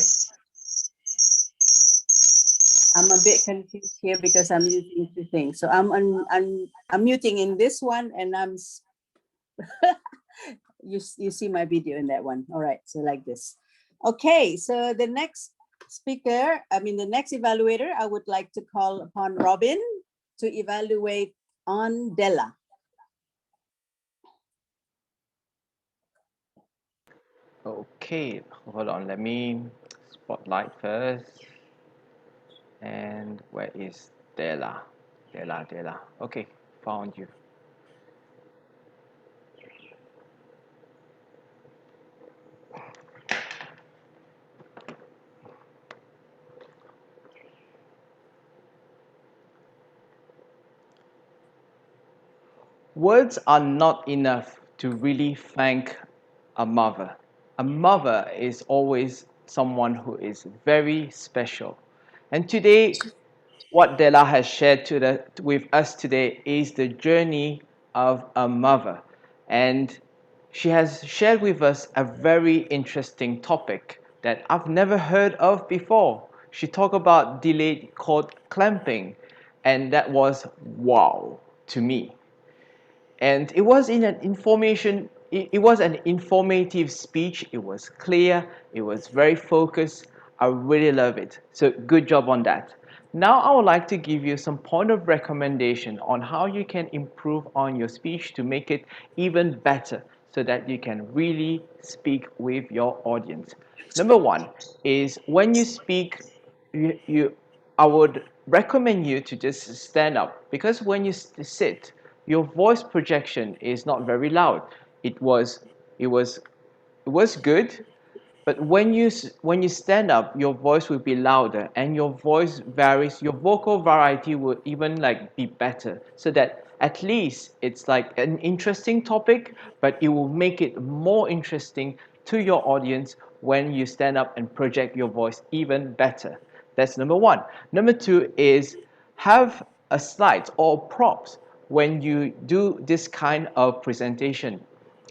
I'm a bit confused here because I'm using two things. So I'm muting in this one, and you see my video in that one. All right, so like this. Okay, so the next speaker, the next evaluator, I would like to call upon Robin to evaluate on Della. Okay, hold on. Let me spotlight first. And where is Della? Della. Okay, found you. Words are not enough to really thank a mother. A mother is always someone who is very special. And today, what Della has shared with us today is the journey of a mother. And she has shared with us a very interesting topic that I've never heard of before. She talked about delayed cord clamping, and that was wow to me. And it was it was an informative speech. It was clear, it was very focused. I really love it. So good job on that. Now I would like to give you some point of recommendation on how you can improve on your speech to make it even better so that you can really speak with your audience. Number one is when you speak, I would recommend you to just stand up, because when you sit, your voice projection is not very loud. It was it was it was good, but when you stand up, your voice will be louder, and your voice varies. Your vocal variety will even like be better, so that at least it's like an interesting topic, but it will make it more interesting to your audience when you stand up and project your voice even better. That's number one. Number two is have a slide or props when you do this kind of presentation,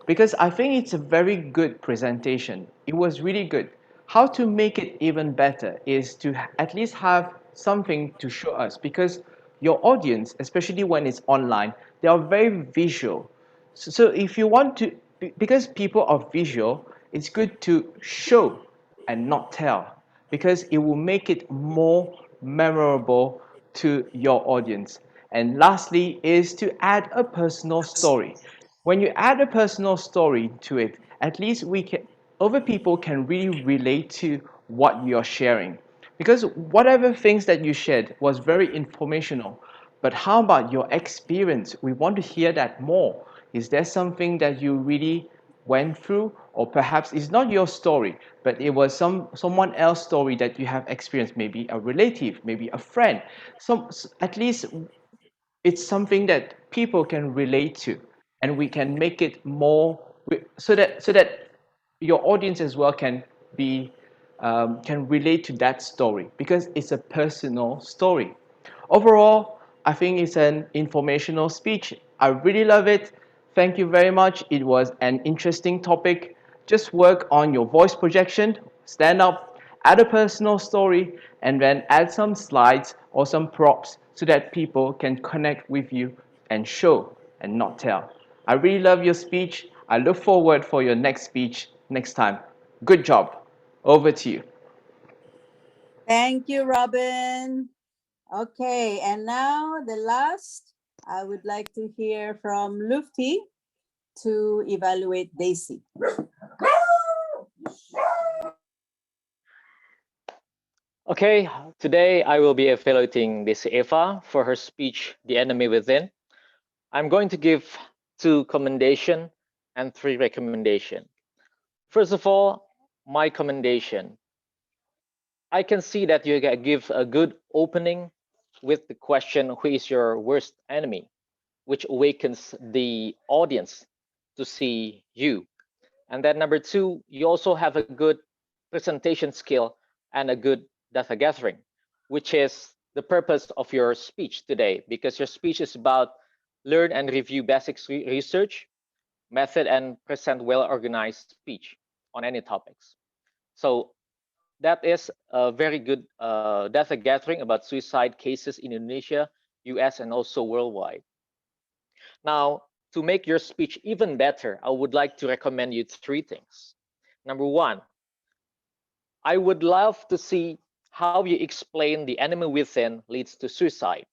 because I think it's a very good presentation. It was really good. How to make it even better is to at least have something to show us, because your audience, especially when it's online, they are very visual. So if you want to, because people are visual, it's good to show and not tell, because it will make it more memorable to your audience. And lastly is to add a personal story. When you add a personal story to it, at least other people can really relate to what you're sharing. Because whatever things that you shared was very informational, but how about your experience? We want to hear that more. Is there something that you really went through, or perhaps it's not your story, but it was someone else's story that you have experienced, maybe a relative, maybe a friend. At least it's something that people can relate to, and we can make it more so that your audience as well can relate to that story, because it's a personal story. Overall, I think it's an informational speech. I really love it. Thank you very much. It was an interesting topic. Just work on your voice projection, Stand up, add a personal story, and then add some slides or some props so that people can connect with you and show and not tell. I really love your speech. I look forward for your next speech next time. Good job. Over to you. Thank you, Robin. Okay, and now the last, I would like to hear from Lufti to evaluate Daisy. Okay, today I will be evaluating this Eva for her speech, The Enemy Within. I'm going to give 2 commendation and 3 recommendation. First of all, my commendation. I can see that you give a good opening with the question, who is your worst enemy? Which awakens the audience to see you. And then number 2, you also have a good presentation skill and a good data gathering, which is the purpose of your speech today, because your speech is about learn and review basics research, method, and present well-organized speech on any topics. So that is a very good data gathering about suicide cases in Indonesia, US, and also worldwide. Now, to make your speech even better, I would like to recommend you 3 things. Number 1, I would love to see how you explain the enemy within leads to suicide.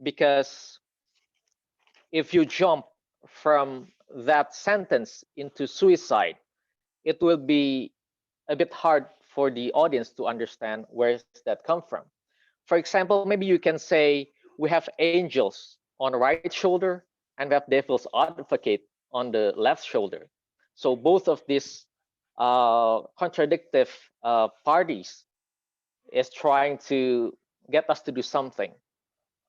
Because if you jump from that sentence into suicide, it will be a bit hard for the audience to understand where does that come from. For example, maybe you can say we have angels on the right shoulder and we have devil's advocate on the left shoulder. So both of these contradictive parties is trying to get us to do something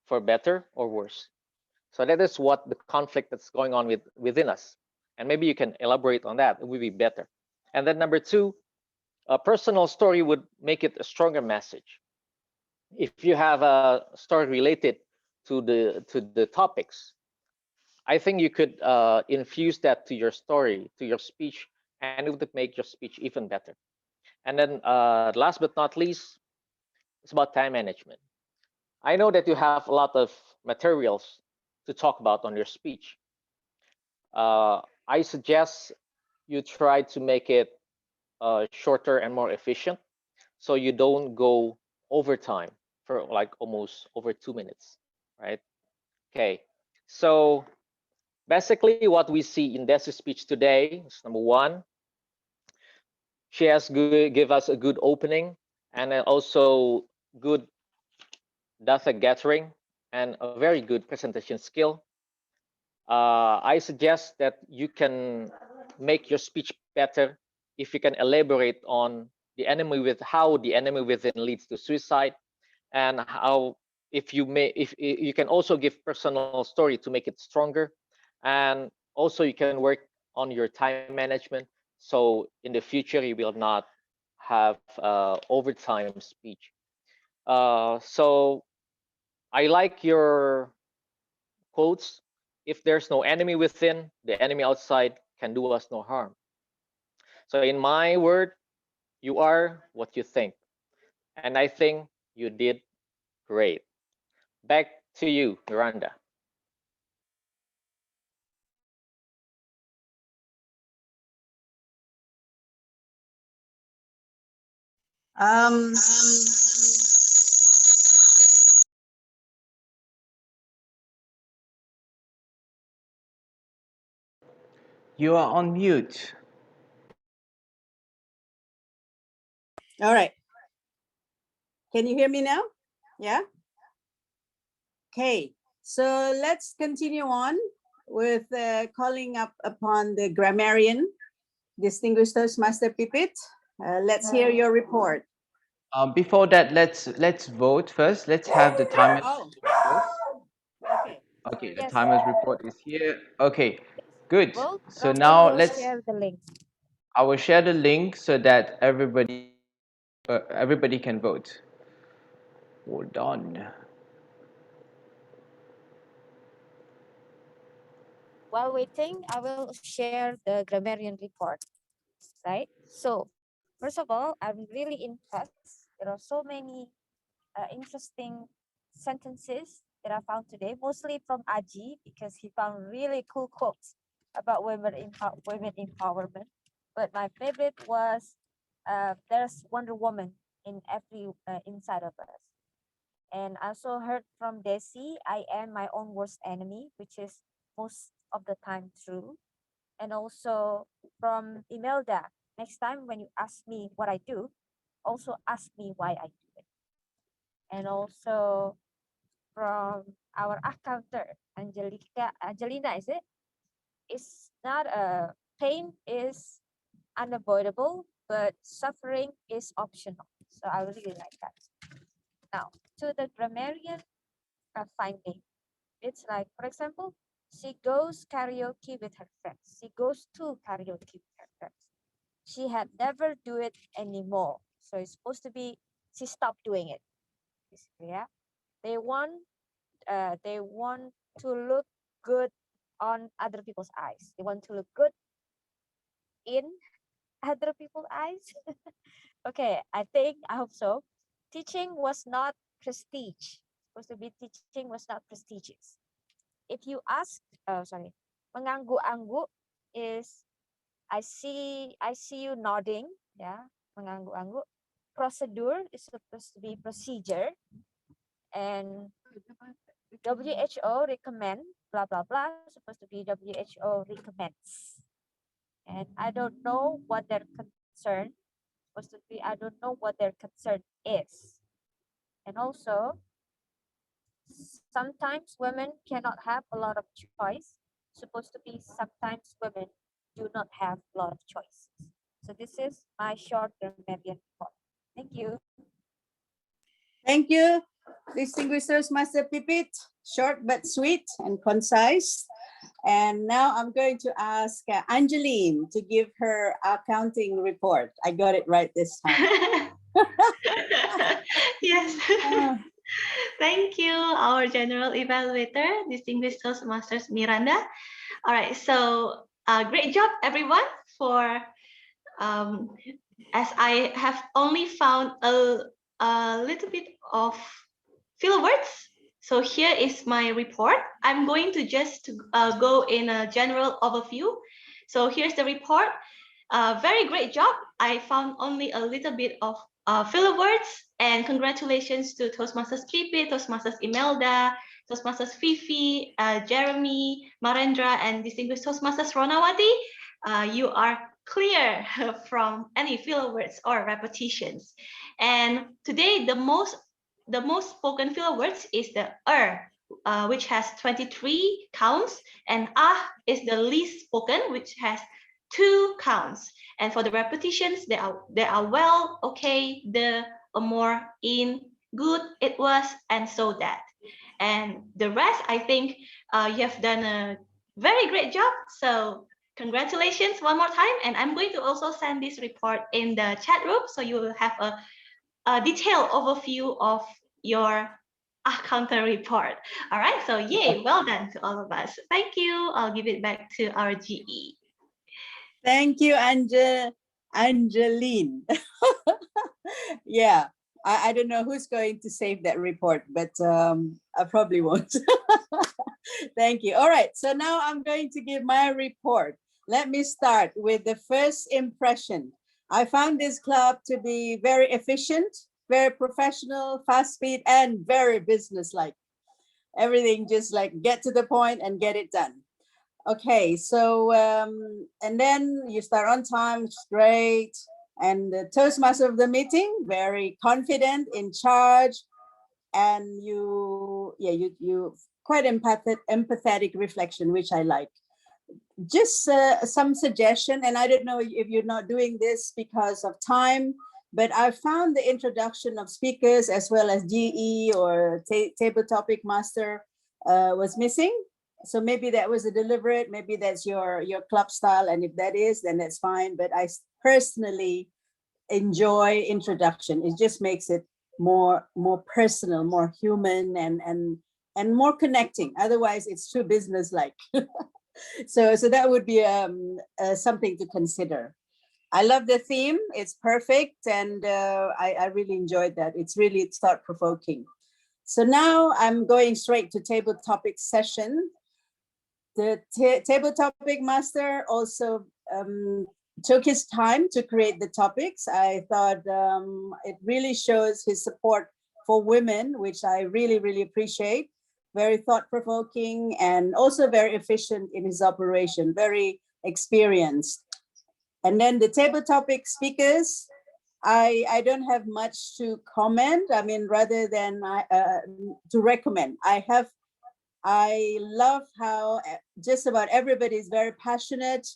for better or worse. So that is what the conflict that's going on within us. And maybe you can elaborate on that. It would be better. And then number 2, a personal story would make it a stronger message. If you have a story related to the topics, I think you could infuse that to your story, to your speech, and it would make your speech even better. And then last but not least, it's about time management. I know that you have a lot of materials to talk about on your speech. I suggest you try to make it shorter and more efficient, so you don't go overtime for like almost over 2 minutes, right? Okay, so basically what we see in Desi's speech today is number 1, she has give us a good opening and then also good data gathering and a very good presentation skill. I suggest that you can make your speech better if you can elaborate on the enemy with how the enemy within leads to suicide, and how if you can also give personal story to make it stronger, and also you can work on your time management so in the future you will not have overtime speech. So I like your quotes. If there's no enemy within, the enemy outside can do us no harm. So in my word, you are what you think. And I think you did great. Back to you, Miranda. Um, You are on mute. all right. Can you hear me now? Yeah? Okay, so let's continue on with calling up upon the grammarian, distinguished Toastmaster Pipit. Let's hear your report. Before that, let's vote first. Let's have the timer's Oh, report first. okay. Okay, the Yes. timer's report is here. Okay, good. Well, So Robin now will share the link. I will share the link so that everybody can vote. Hold on. While waiting, I will share the grammarian report, right? So First of all, I'm really impressed. There are so many interesting sentences that I found today, mostly from Aji, because he found really cool quotes about women empowerment. But my favorite was there's Wonder Woman in every inside of us. And I also heard from Desi, I am my own worst enemy, which is most of the time true. And also from Imelda, next time when you ask me what I do, also ask me why I do it. And also from our accountant, Angelina, is it? It's not a pain is unavoidable, but suffering is optional. So I really like that. Now, to the grammarian finding, it's like, for example, she goes karaoke with her friends. She goes to karaoke with her friends. She had never do it anymore. So it's supposed to be she stopped doing it. Yeah. They want to look good on other people's eyes. They want to look good in other people's eyes. Okay, I hope so. Teaching was not prestige. Supposed to be teaching was not prestigious. If you ask, sorry, menganggu-anggu is I see you nodding, yeah, menganggu-anggu. Procedure is supposed to be procedure, and WHO recommend blah blah blah supposed to be WHO recommends, and I don't know what their concern supposed to be. I don't know what their concern is, and also sometimes women cannot have a lot of choice. Supposed to be sometimes women do not have a lot of choices. So this is my short grammarian report. Thank you. Thank you, distinguished Master Pipit. Short but sweet and concise. And now I'm going to ask Angeline to give her accounting report. I got it right this time. Yes. Thank you, our general evaluator, distinguished Toastmasters Miranda. All right, so great job, everyone, for as I have only found a little bit of filler words. So here is my report. I'm going to just go in a general overview. So here's the report. Very great job. I found only a little bit of filler words, and congratulations to Toastmasters Pipi, Toastmasters Imelda, Toastmasters Fifi, Jeremy, Marendra, and distinguished Toastmasters Ronawati. You are clear from any filler words or repetitions. And today, the most spoken filler words is the which has 23 counts, and is the least spoken, which has 2 counts. And for the repetitions, they are well, okay, the, more, in, good, it was, and so that. And the rest, I think you have done a very great job. So congratulations one more time. And I'm going to also send this report in the chat room, so you will have a detailed overview of your counter report. All right, so yay, well done to all of us. Thank you. I'll give it back to our GE. Thank you, Angeline. Yeah, I don't know who's going to save that report, but I probably won't. Thank you. All right, so now I'm going to give my report. Let me start with the first impression. I found this club to be very efficient, very professional, fast speed, and very business-like. Everything just like get to the point and get it done. Okay, so and then you start on time, which is great. And the Toastmaster of the meeting, very confident, in charge, and you quite empathetic reflection, which I like. Just some suggestion, and I don't know if you're not doing this because of time, but I found the introduction of speakers as well as GE or table topic master was missing. So maybe that was a deliberate, maybe that's your club style, and if that is, then that's fine. But I personally enjoy introduction. It just makes it more personal, more human, and more connecting. Otherwise, it's too business-like. So that would be something to consider. I love the theme. It's perfect. And I really enjoyed that. It's really thought-provoking. So now I'm going straight to table topic session. The table topic master also took his time to create the topics. I thought it really shows his support for women, which I really, really appreciate. Very thought-provoking and also very efficient in his operation, very experienced. And then the table topic speakers, I don't have much to comment. I mean, rather than to recommend. I love how just about everybody is very passionate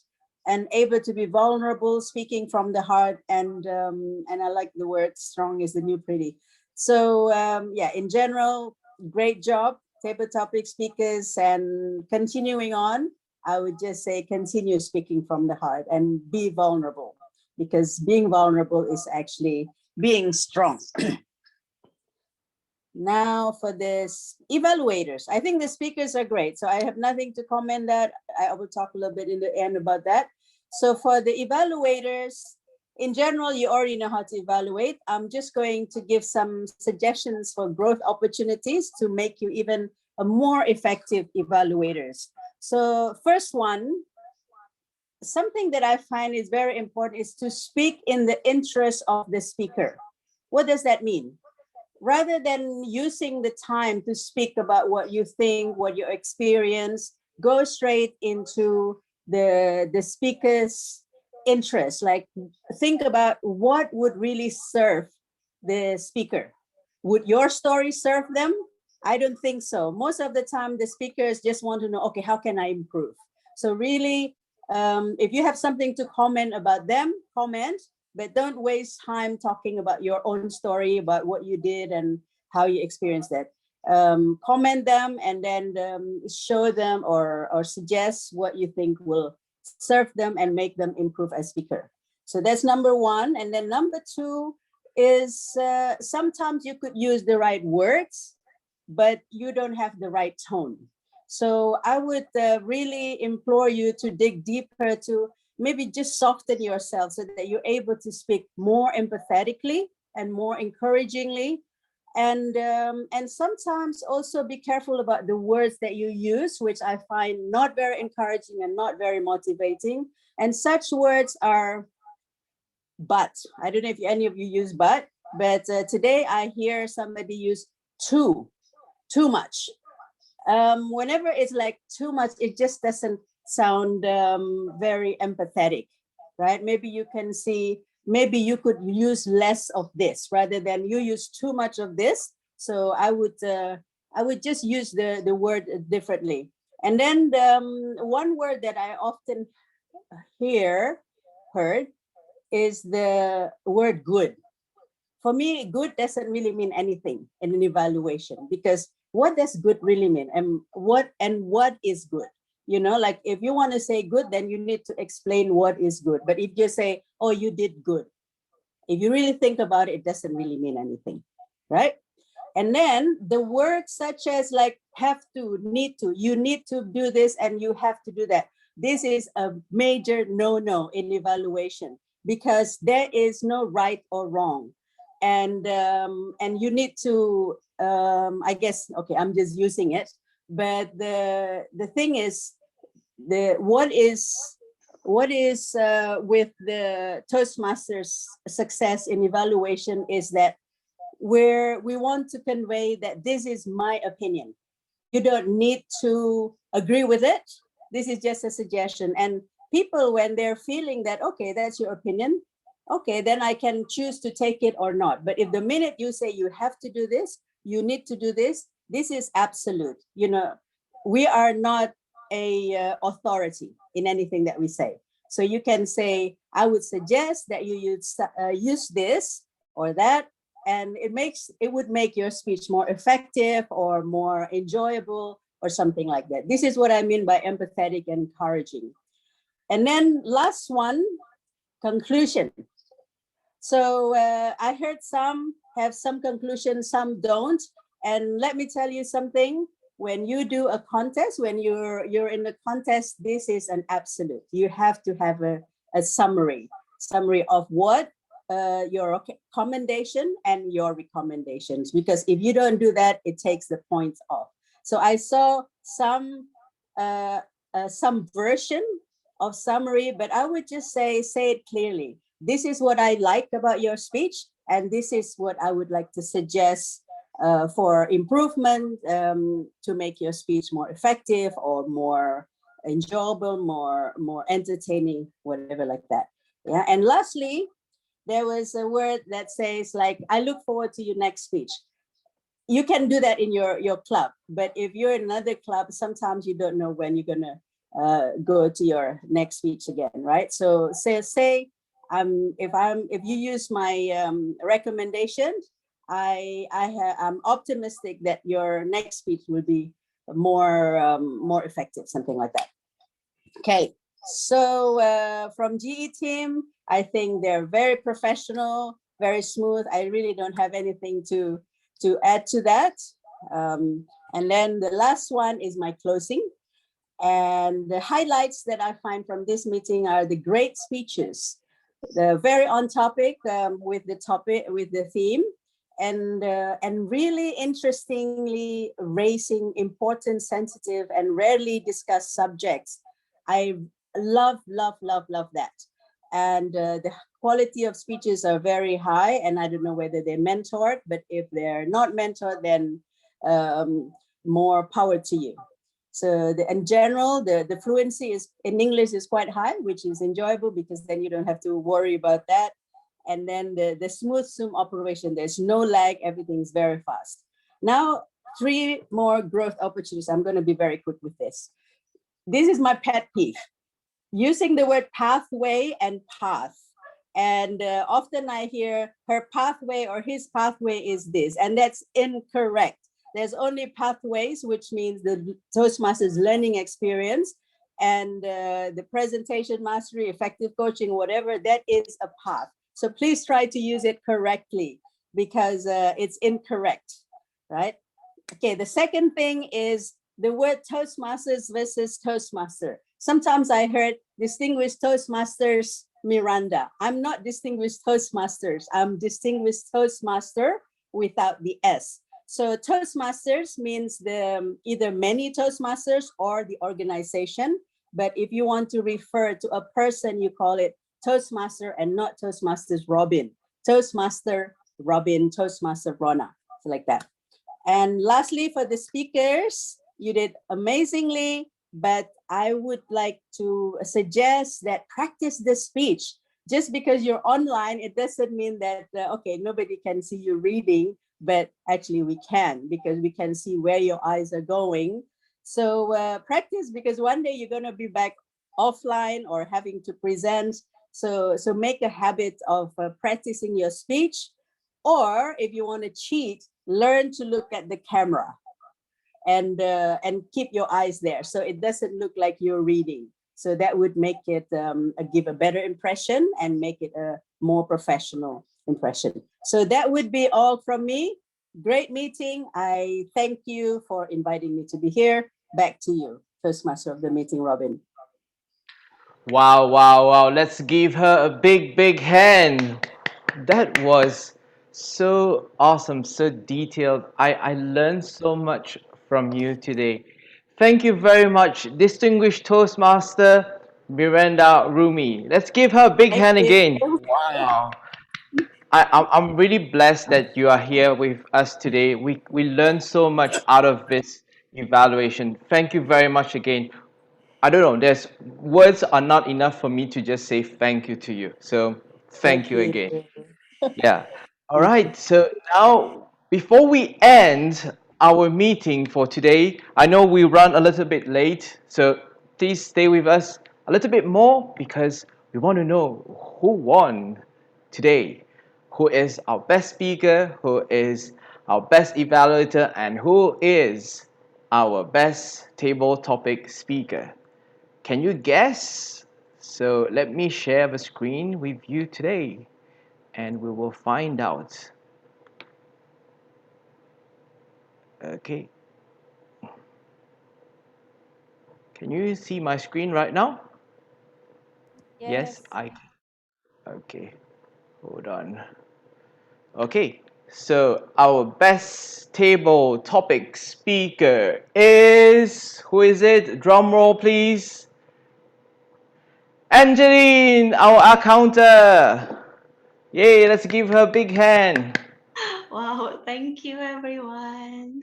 and able to be vulnerable, speaking from the heart, and I like the word "strong is the new pretty." So yeah, in general, great job, table topic speakers, and continuing on, I would just say continue speaking from the heart and be vulnerable, because being vulnerable is actually being strong. Now for this evaluators, I think the speakers are great. So I have nothing to comment that. I will talk a little bit in the end about that. So for the evaluators, in general, you already know how to evaluate. I'm just going to give some suggestions for growth opportunities to make you even a more effective evaluators. So first one, something that I find is very important is to speak in the interest of the speaker. What does that mean? Rather than using the time to speak about what you think, what you experience, go straight into the speaker's interest. Like, think about what would really serve the speaker. Would your story serve them? I don't think so. Most of the time, the speakers just want to know, okay, how can I improve? So really, if you have something to comment about them, comment, but don't waste time talking about your own story, about what you did and how you experienced that. Comment them and then show them or suggest what you think will serve them and make them improve as speaker. So that's number one. And then number two is sometimes you could use the right words, but you don't have the right tone. So I would really implore you to dig deeper, to maybe just soften yourself so that you're able to speak more empathetically and more encouragingly. And sometimes also be careful about the words that you use, which I find not very encouraging and not very motivating. And such words are but. I don't know if any of you use but today I hear somebody use too much. Whenever it's like too much, it just doesn't sound very empathetic, right? Maybe you can see, maybe you could use less of this rather than you use too much of this. So I would just use the word differently. And then one word that I often heard is the word good. For me, good doesn't really mean anything in an evaluation, because what does good really mean? And what is good? You know, like if you want to say good, then you need to explain what is good. But if you say, oh, you did good, if you really think about it, it doesn't really mean anything, right? And then the words such as like have to, need to, you need to do this and you have to do that. This is a major no-no in evaluation, because there is no right or wrong. And you need to, I guess, okay, I'm just using it. But the thing is, what is with the Toastmasters success in evaluation is that where we want to convey that this is my opinion. You don't need to agree with it. This is just a suggestion. And people, when they're feeling that, okay, that's your opinion, okay, then I can choose to take it or not. But if the minute you say you have to do this, you need to do this, this is absolute. You know, we are not a authority in anything that we say. So you can say, I would suggest that you use this or that, and it would make your speech more effective or more enjoyable or something like that. This is what I mean by empathetic and encouraging. And then last one, conclusion. So I heard some have some conclusion, some don't. And let me tell you something. When you do a contest, when you're in the contest, this is an absolute. You have to have a summary. summary of what your commendation and your recommendations, because if you don't do that, it takes the points off. So I saw some version of summary, but I would just say it clearly. This is what I liked about your speech, and this is what I would like to suggest for improvement to make your speech more effective or more enjoyable, more entertaining, whatever like that. Yeah. And lastly, there was a word that says like, I look forward to your next speech. You can do that in your club, but if you're in another club, sometimes you don't know when you're gonna go to your next speech again, right? So say if you use my recommendations, I'm optimistic that your next speech will be more effective, something like that. Okay, so from GE team, I think they're very professional, very smooth. I really don't have anything to add to that. And then the last one is my closing. And the highlights that I find from this meeting are the great speeches. They're very on topic with the theme, and really interestingly raising important, sensitive, and rarely discussed subjects. I love that. And the quality of speeches are very high, and I don't know whether they're mentored, but if they're not mentored, then more power to you. So in general, the fluency is in English is quite high, which is enjoyable because then you don't have to worry about that. And then the smooth Zoom operation, there's no lag, everything's very fast. Now, 3 more growth opportunities. I'm going to be very quick with this. This is my pet peeve, using the word pathway and path. And often I hear her pathway or his pathway is this, and that's incorrect. There's only pathways, which means the Toastmasters learning experience, and the presentation mastery, effective coaching, whatever, that is a path. So please try to use it correctly, because it's incorrect, right? Okay, the second thing is the word Toastmasters versus Toastmaster. Sometimes I heard distinguished Toastmasters Miranda. I'm not distinguished Toastmasters. I'm distinguished Toastmaster without the S. So Toastmasters means either many Toastmasters or the organization. But if you want to refer to a person, you call it Toastmaster and not Toastmasters Robin. Toastmaster Robin, Toastmaster Rona, so like that. And lastly, for the speakers, you did amazingly, but I would like to suggest that practice the speech. Just because you're online, it doesn't mean that, okay, nobody can see you reading, but actually we can, because we can see where your eyes are going. So practice, because one day you're going to be back offline or having to present. So make a habit of practicing your speech. Or if you want to cheat, learn to look at the camera and keep your eyes there, so it doesn't look like you're reading. So that would make it give a better impression and make it a more professional impression. So that would be all from me. Great meeting. I thank you for inviting me to be here. Back to you, Toastmaster of the meeting, Robin. Wow, wow, wow. Let's give her a big hand. That was so awesome, so detailed. I learned so much from you today. Thank you very much, distinguished Toastmaster Miranda Rumi. Let's give her a big hand again. Wow. I'm really blessed that you are here with us today. We learned so much out of this evaluation. Thank you very much again. I don't know, there's words are not enough for me to just say thank you to you. So thank you again. Yeah. All right. So now, before we end our meeting for today, I know we run a little bit late. So please stay with us a little bit more, because we want to know who won today, who is our best speaker, who is our best evaluator, and who is our best table topic speaker. Can you guess? So let me share the screen with you today, and we will find out. Okay. Can you see my screen right now? Yes, Yes. Okay, hold on. Okay, so our best table topic speaker is, who is it? Drum roll, please. Angeline, our accountant. Yay, let's give her a big hand. Wow, thank you everyone.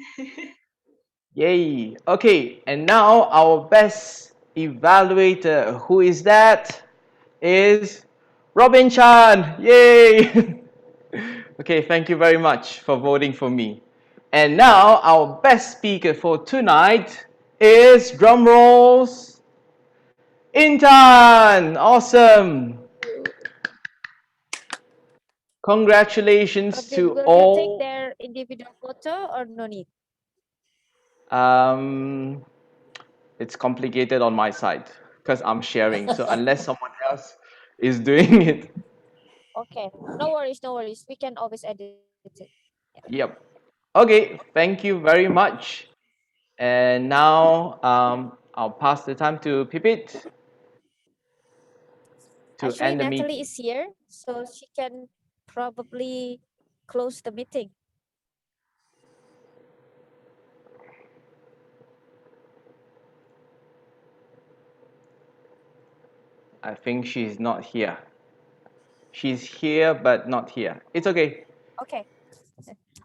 Yay. Okay, and now our best evaluator, who is that? Is Robin Chan. Yay. Okay, thank you very much for voting for me. And now our best speaker for tonight is, drum rolls, Intan. Awesome. Congratulations Robin, to will you take all. their individual photo or no need? Um, it's complicated on my side because I'm sharing. So unless someone else is doing it, Okay, no worries, no worries. We can always edit it. yep. Okay, thank you very much. And now I'll pass the time to Pipit to Actually, end the Natalie meeting. is here, so she can probably close the meeting. I think she's not here. She's here but not here. It's okay. Okay.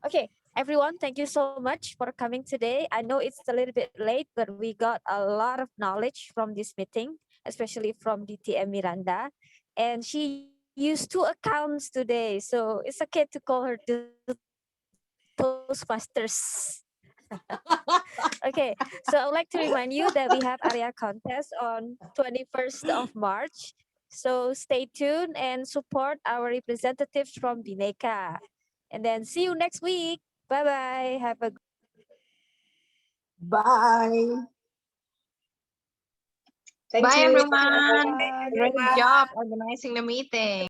Okay, everyone, thank you so much for coming today. I know it's a little bit late, but we got a lot of knowledge from this meeting, especially from DTM Miranda. And she used 2 accounts today, so it's okay to call her the Toastmasters. Okay, so I would like to remind you that we have area contest on 21st of March. So stay tuned and support our representatives from Bhinneka. And then see you next week. Bye bye. Have a Bye. Thank Bye you. everyone. Bye. Great job organizing the meeting.